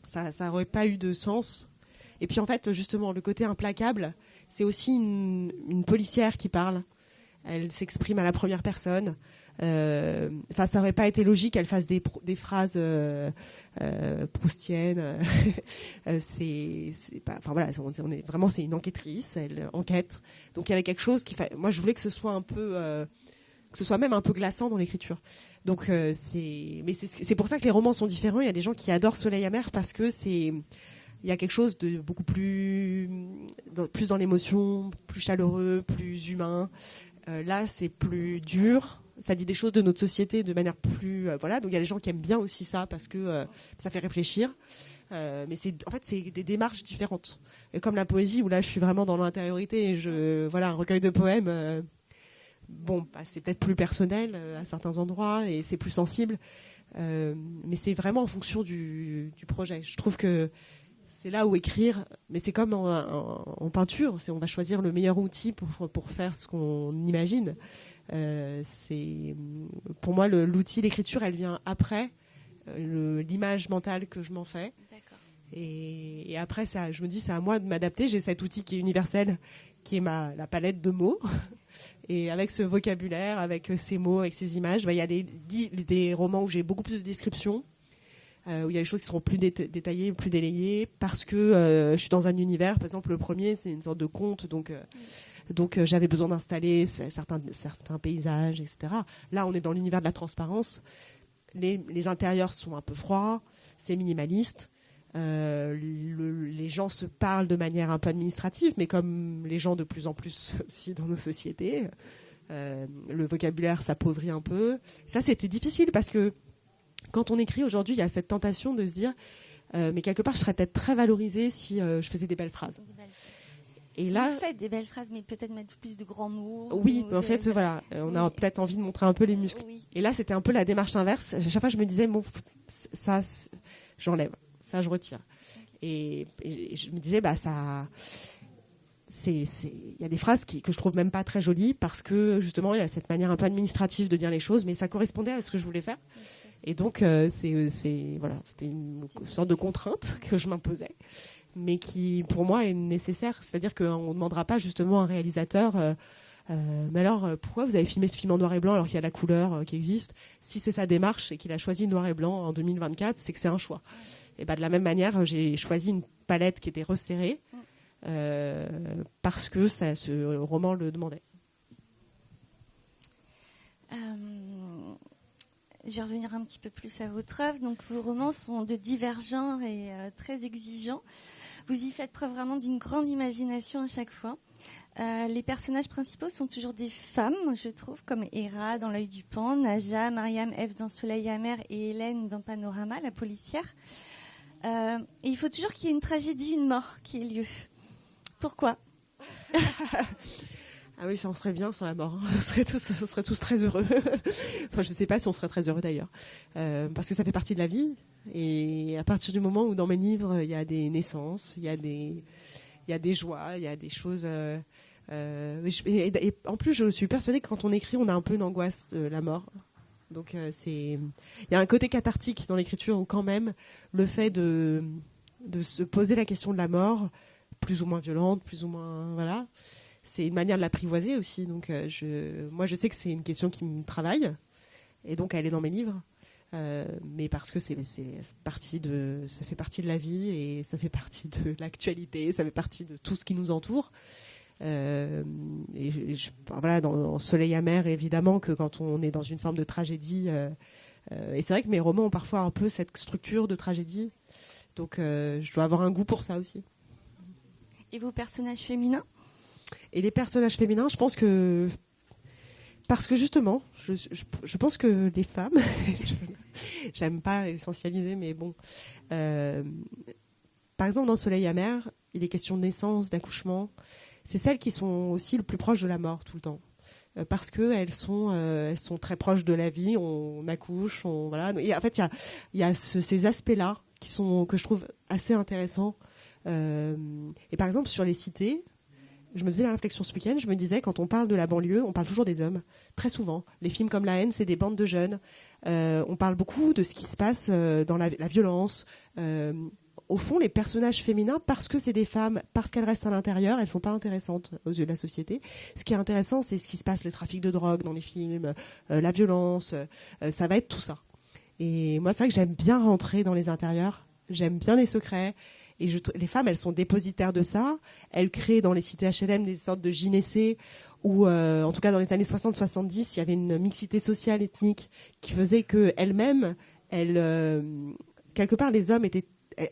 Ça n'aurait pas eu de sens. Et puis, en fait, justement, le côté implacable, c'est aussi une policière qui parle. Elle s'exprime à la première personne. Ça n'aurait pas été logique qu'elle fasse des phrases proustiennes. C'est une enquêtrice. Elle enquête. Donc, il y avait quelque chose moi, je voulais que ce soit que ce soit même un peu glaçant dans l'écriture. Donc c'est pour ça que les romans sont différents. Il y a des gens qui adorent Soleil amer parce que il y a quelque chose de beaucoup plus dans l'émotion, plus chaleureux, plus humain. Là, c'est plus dur. Ça dit des choses de notre société de manière plus voilà. Donc il y a des gens qui aiment bien aussi ça parce que ça fait réfléchir. Mais en fait, c'est des démarches différentes. Et comme la poésie où là, je suis vraiment dans l'intériorité. Un recueil de poèmes. C'est peut-être plus personnel à certains endroits et c'est plus sensible, mais c'est vraiment en fonction du projet. Je trouve que c'est là où écrire, mais c'est comme en peinture, on va choisir le meilleur outil pour faire ce qu'on imagine. Pour moi, l'outil d'écriture, elle vient après l'image mentale que je m'en fais. D'accord. Et après, je me dis, c'est à moi de m'adapter. J'ai cet outil qui est universel, qui est la palette de mots. Et avec ce vocabulaire, avec ces mots, avec ces images, il y a des romans où j'ai beaucoup plus de descriptions, où il y a des choses qui seront plus détaillées, plus délayées, parce que je suis dans un univers. Par exemple, le premier, c'est une sorte de conte, donc j'avais besoin d'installer certains paysages, etc. Là, on est dans l'univers de la transparence. Les intérieurs sont un peu froids, c'est minimaliste. Les gens se parlent de manière un peu administrative, mais comme les gens de plus en plus aussi dans nos sociétés, le vocabulaire s'appauvrit un peu. Ça, c'était difficile parce que quand on écrit aujourd'hui, il y a cette tentation de se dire mais quelque part, je serais peut-être très valorisée si je faisais des belles phrases. Et là, vous faites des belles phrases, mais peut-être mettre plus de grands mots. Oui, mais en fait, voilà, on a peut-être envie de montrer un peu les muscles. Oui. Et là, c'était un peu la démarche inverse. À chaque fois, je me disais, ça, j'enlève. Ça, je retire. Et je me disais, il y a des phrases que je trouve même pas très jolies parce que justement, il y a cette manière un peu administrative de dire les choses, mais ça correspondait à ce que je voulais faire. Et donc, c'était une sorte de contrainte que je m'imposais, mais qui, pour moi, est nécessaire. C'est-à-dire qu'on ne demandera pas justement à un réalisateur mais alors, pourquoi vous avez filmé ce film en noir et blanc alors qu'il y a la couleur qui existe? Si c'est sa démarche et qu'il a choisi noir et blanc en 2024, c'est que c'est un choix. Et de la même manière, j'ai choisi une palette qui était resserrée parce que ce roman le demandait. Je vais revenir un petit peu plus à votre œuvre. Donc, vos romans sont de divergents et très exigeants. Vous y faites preuve vraiment d'une grande imagination à chaque fois. Les personnages principaux sont toujours des femmes, je trouve, comme Héra dans L'œil du Pan, Naja, Mariam F dans Soleil amer et Hélène dans Panorama, la policière. Et il faut toujours qu'il y ait une tragédie, une mort qui ait lieu. Pourquoi? Ah oui, ça on serait bien sur la mort. On serait tous très heureux. Enfin, je ne sais pas si on serait très heureux d'ailleurs. Parce que ça fait partie de la vie. Et à partir du moment où dans mes livres, il y a des naissances, il y a des joies, il y a des choses... et en plus, je suis persuadée que quand on écrit, on a un peu une angoisse de la mort. Donc, il y a un côté cathartique dans l'écriture où quand même, le fait de se poser la question de la mort, plus ou moins violente, plus ou moins... Voilà, c'est une manière de l'apprivoiser aussi. Donc, moi, je sais que c'est une question qui me travaille. Et donc, elle est dans mes livres. Mais parce que ça fait partie de la vie et ça fait partie de l'actualité, ça fait partie de tout ce qui nous entoure. Voilà, dans Soleil amer, évidemment que quand on est dans une forme de tragédie, et c'est vrai que mes romans ont parfois un peu cette structure de tragédie, donc je dois avoir un goût pour ça aussi. Et vos personnages féminins ? Et les personnages féminins, je pense que parce que justement, je pense que les femmes, j'aime pas essentialiser, mais bon, par exemple dans Soleil amer, il est question de naissance, d'accouchement. C'est celles qui sont aussi le plus proches de la mort tout le temps. Parce qu'elles sont très proches de la vie, on accouche, voilà. Et en fait, il y a ces aspects-là que je trouve assez intéressants. Et par exemple, sur les cités, je me faisais la réflexion ce week-end, je me disais, quand on parle de la banlieue, on parle toujours des hommes, très souvent. Les films comme La haine, c'est des bandes de jeunes. On parle beaucoup de ce qui se passe dans la violence. Au fond, les personnages féminins, parce que c'est des femmes, parce qu'elles restent à l'intérieur, elles ne sont pas intéressantes aux yeux de la société. Ce qui est intéressant, c'est ce qui se passe, le trafic de drogue dans les films, la violence, ça va être tout ça. Et moi, c'est vrai que j'aime bien rentrer dans les intérieurs, j'aime bien les secrets. Et les femmes, elles sont dépositaires de ça. Elles créent dans les cités HLM des sortes de gynécées où, en tout cas dans les années 60-70, il y avait une mixité sociale, ethnique, qui faisait qu'elles-mêmes, quelque part, les hommes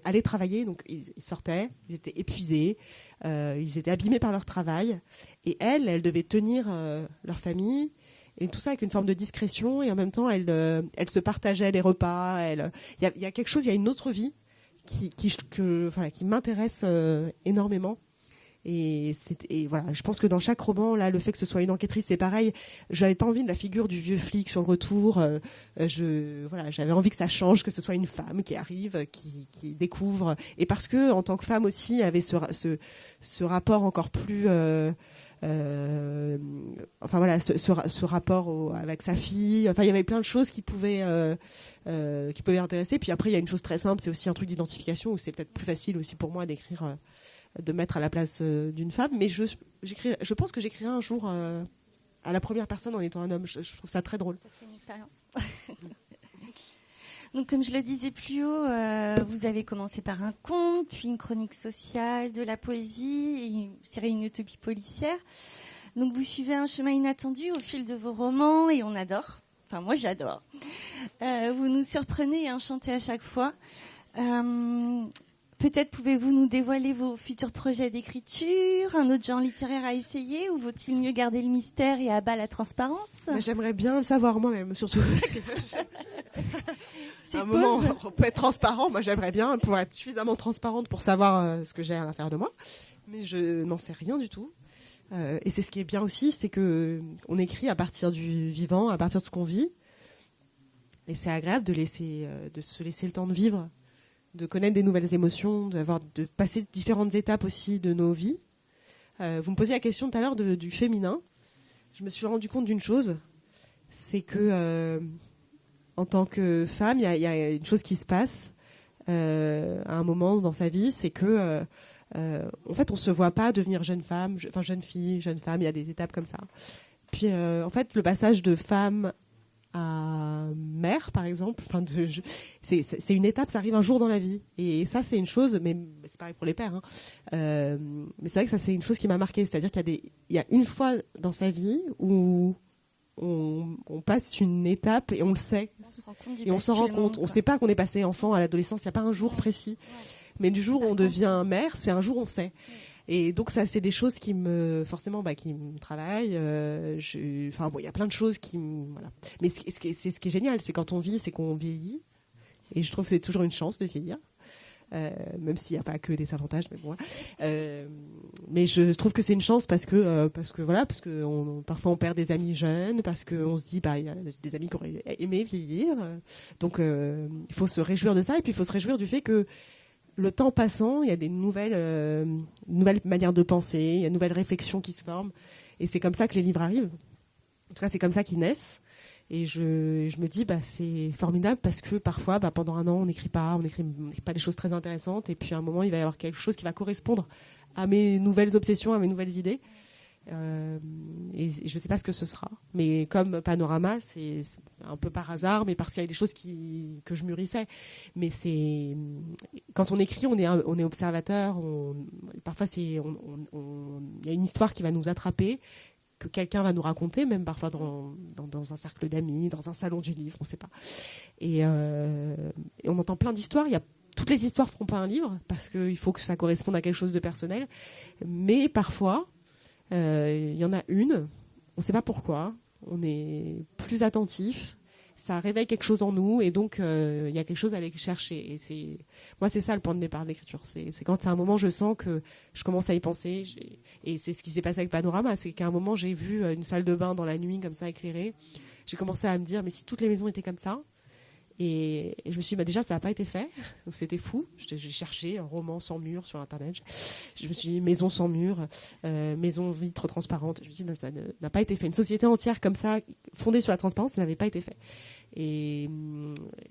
allaient travailler, donc ils sortaient, ils étaient épuisés, ils étaient abîmés par leur travail, et elles devaient tenir leur famille, et tout ça avec une forme de discrétion, et en même temps, elles se partageaient les repas. Il y a quelque chose, il y a une autre vie qui m'intéresse énormément. Et voilà, je pense que dans chaque roman, là, le fait que ce soit une enquêtrice, c'est pareil. J'avais pas envie de la figure du vieux flic sur le retour. J'avais envie que ça change, que ce soit une femme qui arrive, qui découvre. Et parce que, en tant que femme aussi, il y avait ce rapport encore plus. Ce rapport avec sa fille. Enfin, il y avait plein de choses qui pouvaient intéresser. Puis après, il y a une chose très simple, c'est aussi un truc d'identification où c'est peut-être plus facile aussi pour moi d'écrire. De mettre à la place d'une femme, mais je pense que j'écrirai un jour à la première personne en étant un homme. Je trouve ça très drôle. Ça fait une expérience. Donc, comme je le disais plus haut, vous avez commencé par un conte, puis une chronique sociale, de la poésie, et je dirais une utopie policière. Donc, vous suivez un chemin inattendu au fil de vos romans, et on adore. Enfin, moi, j'adore. Vous nous surprenez et enchantez à chaque fois. Peut-être pouvez-vous nous dévoiler vos futurs projets d'écriture, un autre genre littéraire à essayer, ou vaut-il mieux garder le mystère et à bas la transparence ? J'aimerais bien le savoir moi-même, surtout. À un moment, on peut être transparent. Moi, j'aimerais bien pouvoir être suffisamment transparente pour savoir ce que j'ai à l'intérieur de moi. Mais je n'en sais rien du tout. Et c'est ce qui est bien aussi, c'est qu'on écrit à partir du vivant, à partir de ce qu'on vit. Et c'est agréable de se laisser le temps de vivre, de connaître des nouvelles émotions, de passer différentes étapes aussi de nos vies. Vous me posiez la question tout à l'heure du féminin. Je me suis rendu compte d'une chose, c'est que en tant que femme, il y a une chose qui se passe à un moment dans sa vie, c'est que en fait, on se voit pas devenir jeune femme, jeune fille, jeune femme. Il y a des étapes comme ça. Puis en fait, le passage de femme à mère, par exemple, c'est une étape, ça arrive un jour dans la vie. Et ça, c'est une chose, mais c'est pareil pour les pères. Mais c'est vrai que ça, c'est une chose qui m'a marquée. C'est-à-dire qu'il y a une fois dans sa vie où on passe une étape et on le sait. On s'en rend compte. On ne sait pas qu'on est passé enfant à l'adolescence. Il n'y a pas un jour précis. Mais du jour où on devient mère, c'est un jour où on sait. Et donc ça, c'est des choses qui me travaillent. Il y a plein de choses voilà. Mais ce qui est génial, c'est quand on vit, c'est qu'on vieillit. Et je trouve que c'est toujours une chance de vieillir, même s'il n'y a pas que des avantages. Mais bon, mais je trouve que c'est une chance parce que parfois on perd des amis jeunes, parce qu'on se dit il y a des amis qui auraient aimé vieillir. Donc il faut se réjouir de ça, et puis il faut se réjouir du fait que le temps passant, il y a des nouvelles manières de penser, il y a de nouvelles réflexions qui se forment. Et c'est comme ça que les livres arrivent. En tout cas, c'est comme ça qu'ils naissent. Et je me dis, c'est formidable parce que parfois, pendant un an, on n'écrit pas des choses très intéressantes. Et puis à un moment, il va y avoir quelque chose qui va correspondre à mes nouvelles obsessions, à mes nouvelles idées. Et je ne sais pas ce que ce sera. Mais comme Panorama, c'est un peu par hasard, mais parce qu'il y a des choses que je mûrissais. Mais quand on écrit, on est observateur. Parfois, il y a une histoire qui va nous attraper, que quelqu'un va nous raconter, même parfois dans un cercle d'amis, dans un salon du livre, on ne sait pas. Et on entend plein d'histoires. Toutes les histoires ne feront pas un livre, parce qu'il faut que ça corresponde à quelque chose de personnel. Mais parfois, il y en a une, on ne sait pas pourquoi, on est plus attentif, ça réveille quelque chose en nous, et donc il y a quelque chose à aller chercher. Et moi, c'est ça le point de départ de l'écriture. C'est quand à un moment, je sens que je commence à y penser. Et c'est ce qui s'est passé avec Panorama. C'est qu'à un moment, j'ai vu une salle de bain dans la nuit, comme ça, éclairée. J'ai commencé à me dire, mais si toutes les maisons étaient comme ça. Et je me suis dit, déjà, ça n'a pas été fait. Donc, c'était fou. J'ai cherché un roman sans mur sur Internet. Je me suis dit, maison sans mur, maison vitre transparente. Je me suis dit, non, ça n'a pas été fait. Une société entière comme ça, fondée sur la transparence, ça n'avait pas été fait. Et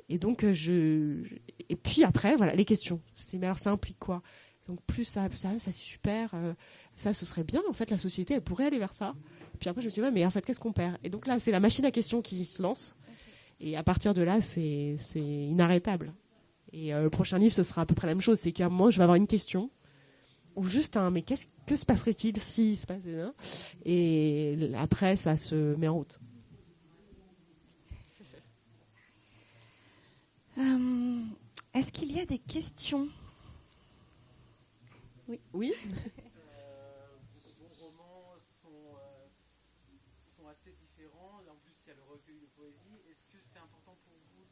donc, et puis après, voilà, les questions. Mais alors, ça implique quoi? Donc, plus ça c'est super. Ça, ce serait bien. En fait, la société, elle pourrait aller vers ça. Puis après, je me suis dit, ouais, mais en fait, qu'est-ce qu'on perd? Et donc là, c'est la machine à questions qui se lance. Et à partir de là, c'est inarrêtable. Et le prochain livre, ce sera à peu près la même chose. C'est qu'à un moment, je vais avoir une question, ou juste mais que se passerait-il s'il se passait ça? Et après, ça se met en route. Est-ce qu'il y a des questions? Oui. Vos romans sont assez différents. En plus, il y a le recueil de poésie. Est-ce que c'est important pour vous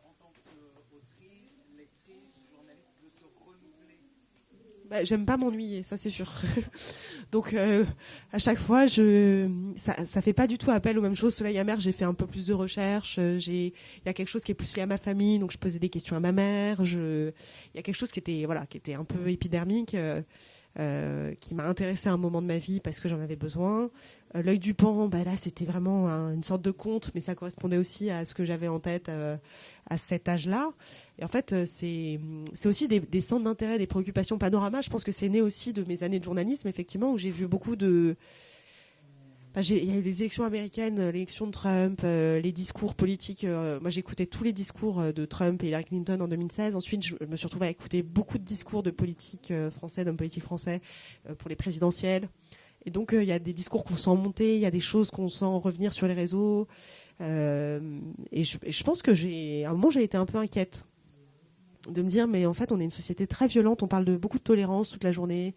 en tant qu'autrice, lectrice, journaliste, de se renouveler? J'aime pas m'ennuyer, ça c'est sûr. Donc à chaque fois, ça fait pas du tout appel aux mêmes choses. Soleil amer, j'ai fait un peu plus de recherche. Il y a quelque chose qui est plus lié à ma famille, donc je posais des questions à ma mère. Il y a quelque chose qui était un peu épidermique, qui m'a intéressée à un moment de ma vie parce que j'en avais besoin. L'œil du Pan, là c'était vraiment une sorte de conte, mais ça correspondait aussi à ce que j'avais en tête à cet âge-là. Et en fait, c'est aussi des centres d'intérêt, des préoccupations. Panorama, je pense que c'est né aussi de mes années de journalisme, effectivement, où j'ai vu beaucoup de... il y a eu les élections américaines, l'élection de Trump, les discours politiques. Moi, j'écoutais tous les discours de Trump et Hillary Clinton en 2016. Ensuite, je me suis retrouvée à écouter beaucoup de discours de politiques français, d'hommes politiques français pour les présidentielles. Et donc, il y a des discours qu'on sent monter, il y a des choses qu'on sent revenir sur les réseaux. Et je pense que à un moment, j'ai été un peu inquiète de me dire, mais en fait, on est une société très violente, on parle de beaucoup de tolérance toute la journée.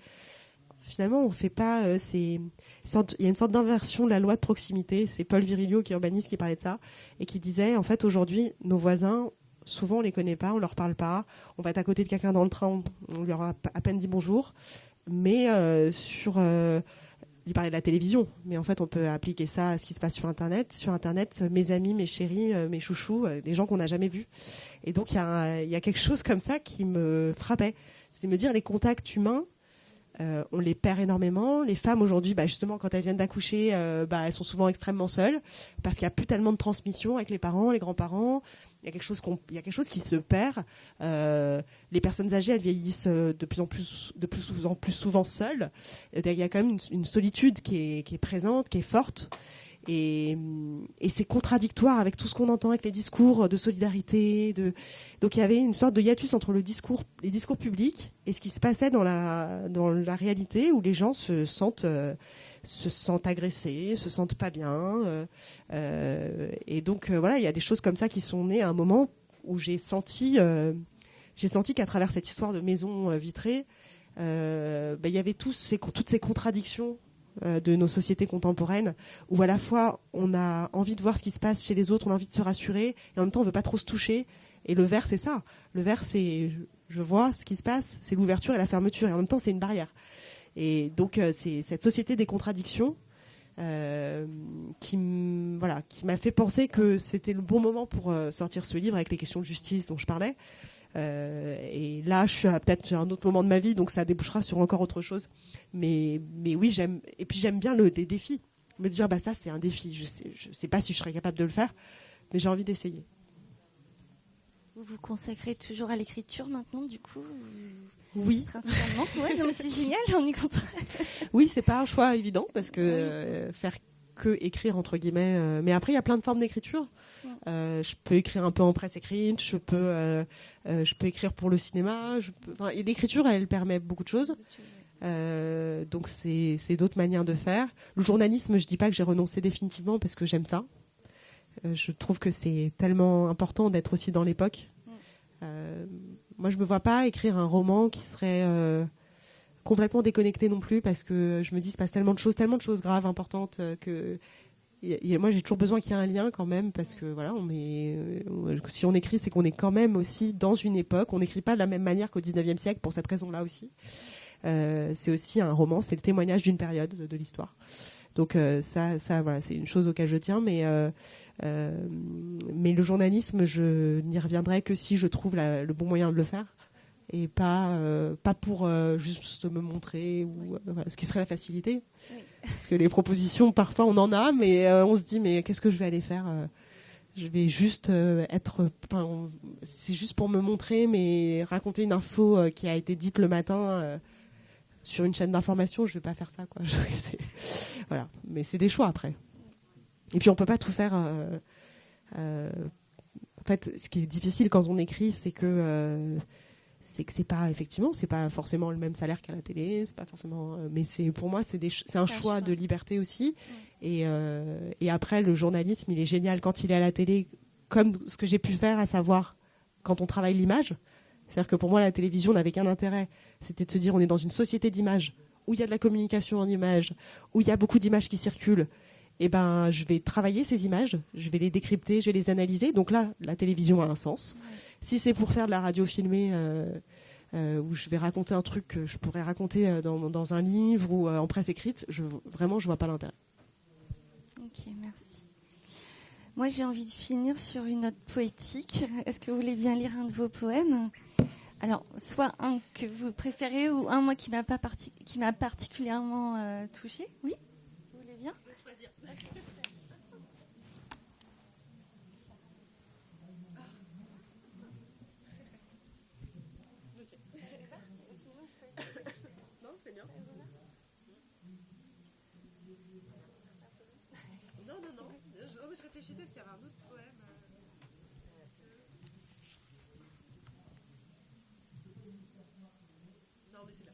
Finalement, on fait pas... il y a une sorte d'inversion de la loi de proximité. C'est Paul Virilio, qui est urbaniste, qui parlait de ça, et qui disait, en fait, aujourd'hui, nos voisins, souvent, on les connaît pas, on leur parle pas. On va être à côté de quelqu'un dans le train, on lui aura à peine dit bonjour. Mais lui parler de la télévision, mais en fait on peut appliquer ça à ce qui se passe sur Internet. Sur Internet, mes amis, mes chéris, mes chouchous, des gens qu'on n'a jamais vus. Et donc il y a quelque chose comme ça qui me frappait. C'est de me dire, les contacts humains, on les perd énormément. Les femmes aujourd'hui, justement, quand elles viennent d'accoucher, elles sont souvent extrêmement seules parce qu'il n'y a plus tellement de transmission avec les parents, les grands-parents. Il y a quelque chose qui se perd. Les personnes âgées, elles vieillissent de plus en plus souvent seules. Il y a quand même une solitude qui est présente, qui est forte. Et c'est contradictoire avec tout ce qu'on entend avec les discours de solidarité. Donc il y avait une sorte de hiatus entre les discours publics et ce qui se passait dans la réalité, où les gens se sentent agressés, se sentent pas bien. Et donc voilà, il y a des choses comme ça qui sont nées à un moment où j'ai senti qu'à travers cette histoire de maison vitrée, il y avait toutes ces contradictions de nos sociétés contemporaines, où à la fois on a envie de voir ce qui se passe chez les autres, on a envie de se rassurer, et en même temps on veut pas trop se toucher. Et le verre, c'est ça. Le verre, c'est je vois ce qui se passe, c'est l'ouverture et la fermeture, et en même temps c'est une barrière. Et donc c'est cette société des contradictions qui m'a fait penser que c'était le bon moment pour sortir ce livre avec les questions de justice dont je parlais. Et là, je suis peut-être à un autre moment de ma vie, donc ça débouchera sur encore autre chose. Mais oui, j'aime bien les défis. Me dire, ça c'est un défi. Je sais pas si je serais capable de le faire, mais j'ai envie d'essayer. Vous vous consacrez toujours à l'écriture maintenant, du coup? Oui. Principalement. Ouais, non, mais c'est génial, j'en ai content. Oui, c'est pas un choix évident parce que faire que écrire entre guillemets. Mais après, il y a plein de formes d'écriture. Je peux écrire un peu en presse écrite, je peux écrire pour le cinéma. Et l'écriture, elle permet beaucoup de choses. Donc c'est d'autres manières de faire. Le journalisme, je dis pas que j'ai renoncé définitivement parce que j'aime ça. Je trouve que c'est tellement important d'être aussi dans l'époque. Moi, je me vois pas écrire un roman qui serait complètement déconnecté non plus, parce que je me dis, il se passe tellement de choses graves, importantes, que moi, j'ai toujours besoin qu'il y ait un lien quand même, parce que voilà, si on écrit, c'est qu'on est quand même aussi dans une époque. On n'écrit pas de la même manière qu'au 19e siècle pour cette raison-là aussi. C'est aussi un roman, c'est le témoignage d'une période de l'histoire. Donc ça voilà, c'est une chose auquel je tiens, mais le journalisme, je n'y reviendrai que si je trouve le bon moyen de le faire, et pas pour juste me montrer, ou voilà, ce qui serait la facilité. Oui. Parce que les propositions, parfois on en a, mais on se dit, mais qu'est-ce que je vais aller faire je vais juste c'est juste pour me montrer, mais raconter une info qui a été dite le matin sur une chaîne d'information, je vais pas faire ça, quoi. Voilà, mais c'est des choix après. Et puis on peut pas tout faire. En fait, ce qui est difficile quand on écrit, c'est que c'est pas forcément le même salaire qu'à la télé, c'est pas forcément. Mais pour moi, c'est un choix de liberté aussi. Et après, le journalisme, il est génial quand il est à la télé, comme ce que j'ai pu faire, à savoir quand on travaille l'image. C'est-à-dire que pour moi, la télévision n'avait qu'un intérêt, c'était de se dire on est dans une société d'images, où il y a de la communication en images, où il y a beaucoup d'images qui circulent. Et ben, je vais travailler ces images, je vais les décrypter, je vais les analyser. Donc là, la télévision a un sens. Ouais. Si c'est pour faire de la radio filmée, où je vais raconter un truc que je pourrais raconter dans un livre ou en presse écrite, vraiment, je vois pas l'intérêt. Ok, merci. Moi, j'ai envie de finir sur une note poétique. Est-ce que vous voulez bien lire un de vos poèmes ? Alors, soit un que vous préférez ou un, moi, qui m'a particulièrement touchée. Oui ? Vous voulez bien ? Je vais choisir. Non, c'est bien. Non. Je réfléchissais, est-ce qu'il y avait un autre poème Non, mais c'est là.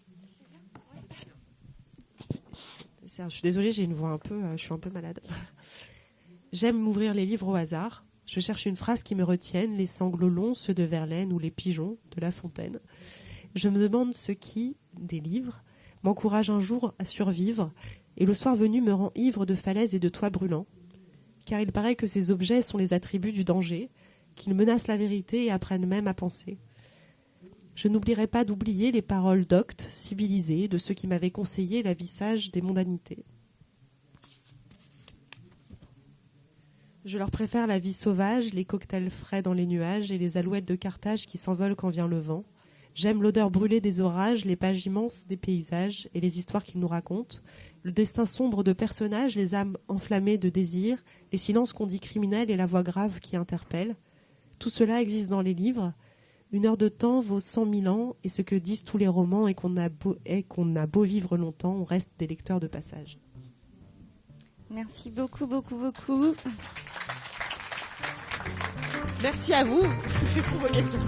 Je suis désolée, j'ai une voix je suis un peu malade. J'aime m'ouvrir les livres au hasard. Je cherche une phrase qui me retienne, les sanglots longs, ceux de Verlaine ou les pigeons de La Fontaine. Je me demande ce qui, des livres, m'encourage un jour à survivre, et le soir venu me rend ivre de falaises et de toits brûlants. Car il paraît que ces objets sont les attributs du danger, qu'ils menacent la vérité et apprennent même à penser. Je n'oublierai pas d'oublier les paroles doctes, civilisées, de ceux qui m'avaient conseillé la vie sage des mondanités. Je leur préfère la vie sauvage, les cocktails frais dans les nuages et les alouettes de Carthage qui s'envolent quand vient le vent. J'aime l'odeur brûlée des orages, les pages immenses des paysages et les histoires qu'ils nous racontent, le destin sombre de personnages, les âmes enflammées de désir, les silences qu'on dit criminels et la voix grave qui interpelle. Tout cela existe dans les livres. 1 heure de temps vaut 100 000 ans, et ce que disent tous les romans est qu'on a beau vivre longtemps, on reste des lecteurs de passage. Merci beaucoup, beaucoup, beaucoup. Merci à vous pour vos questions.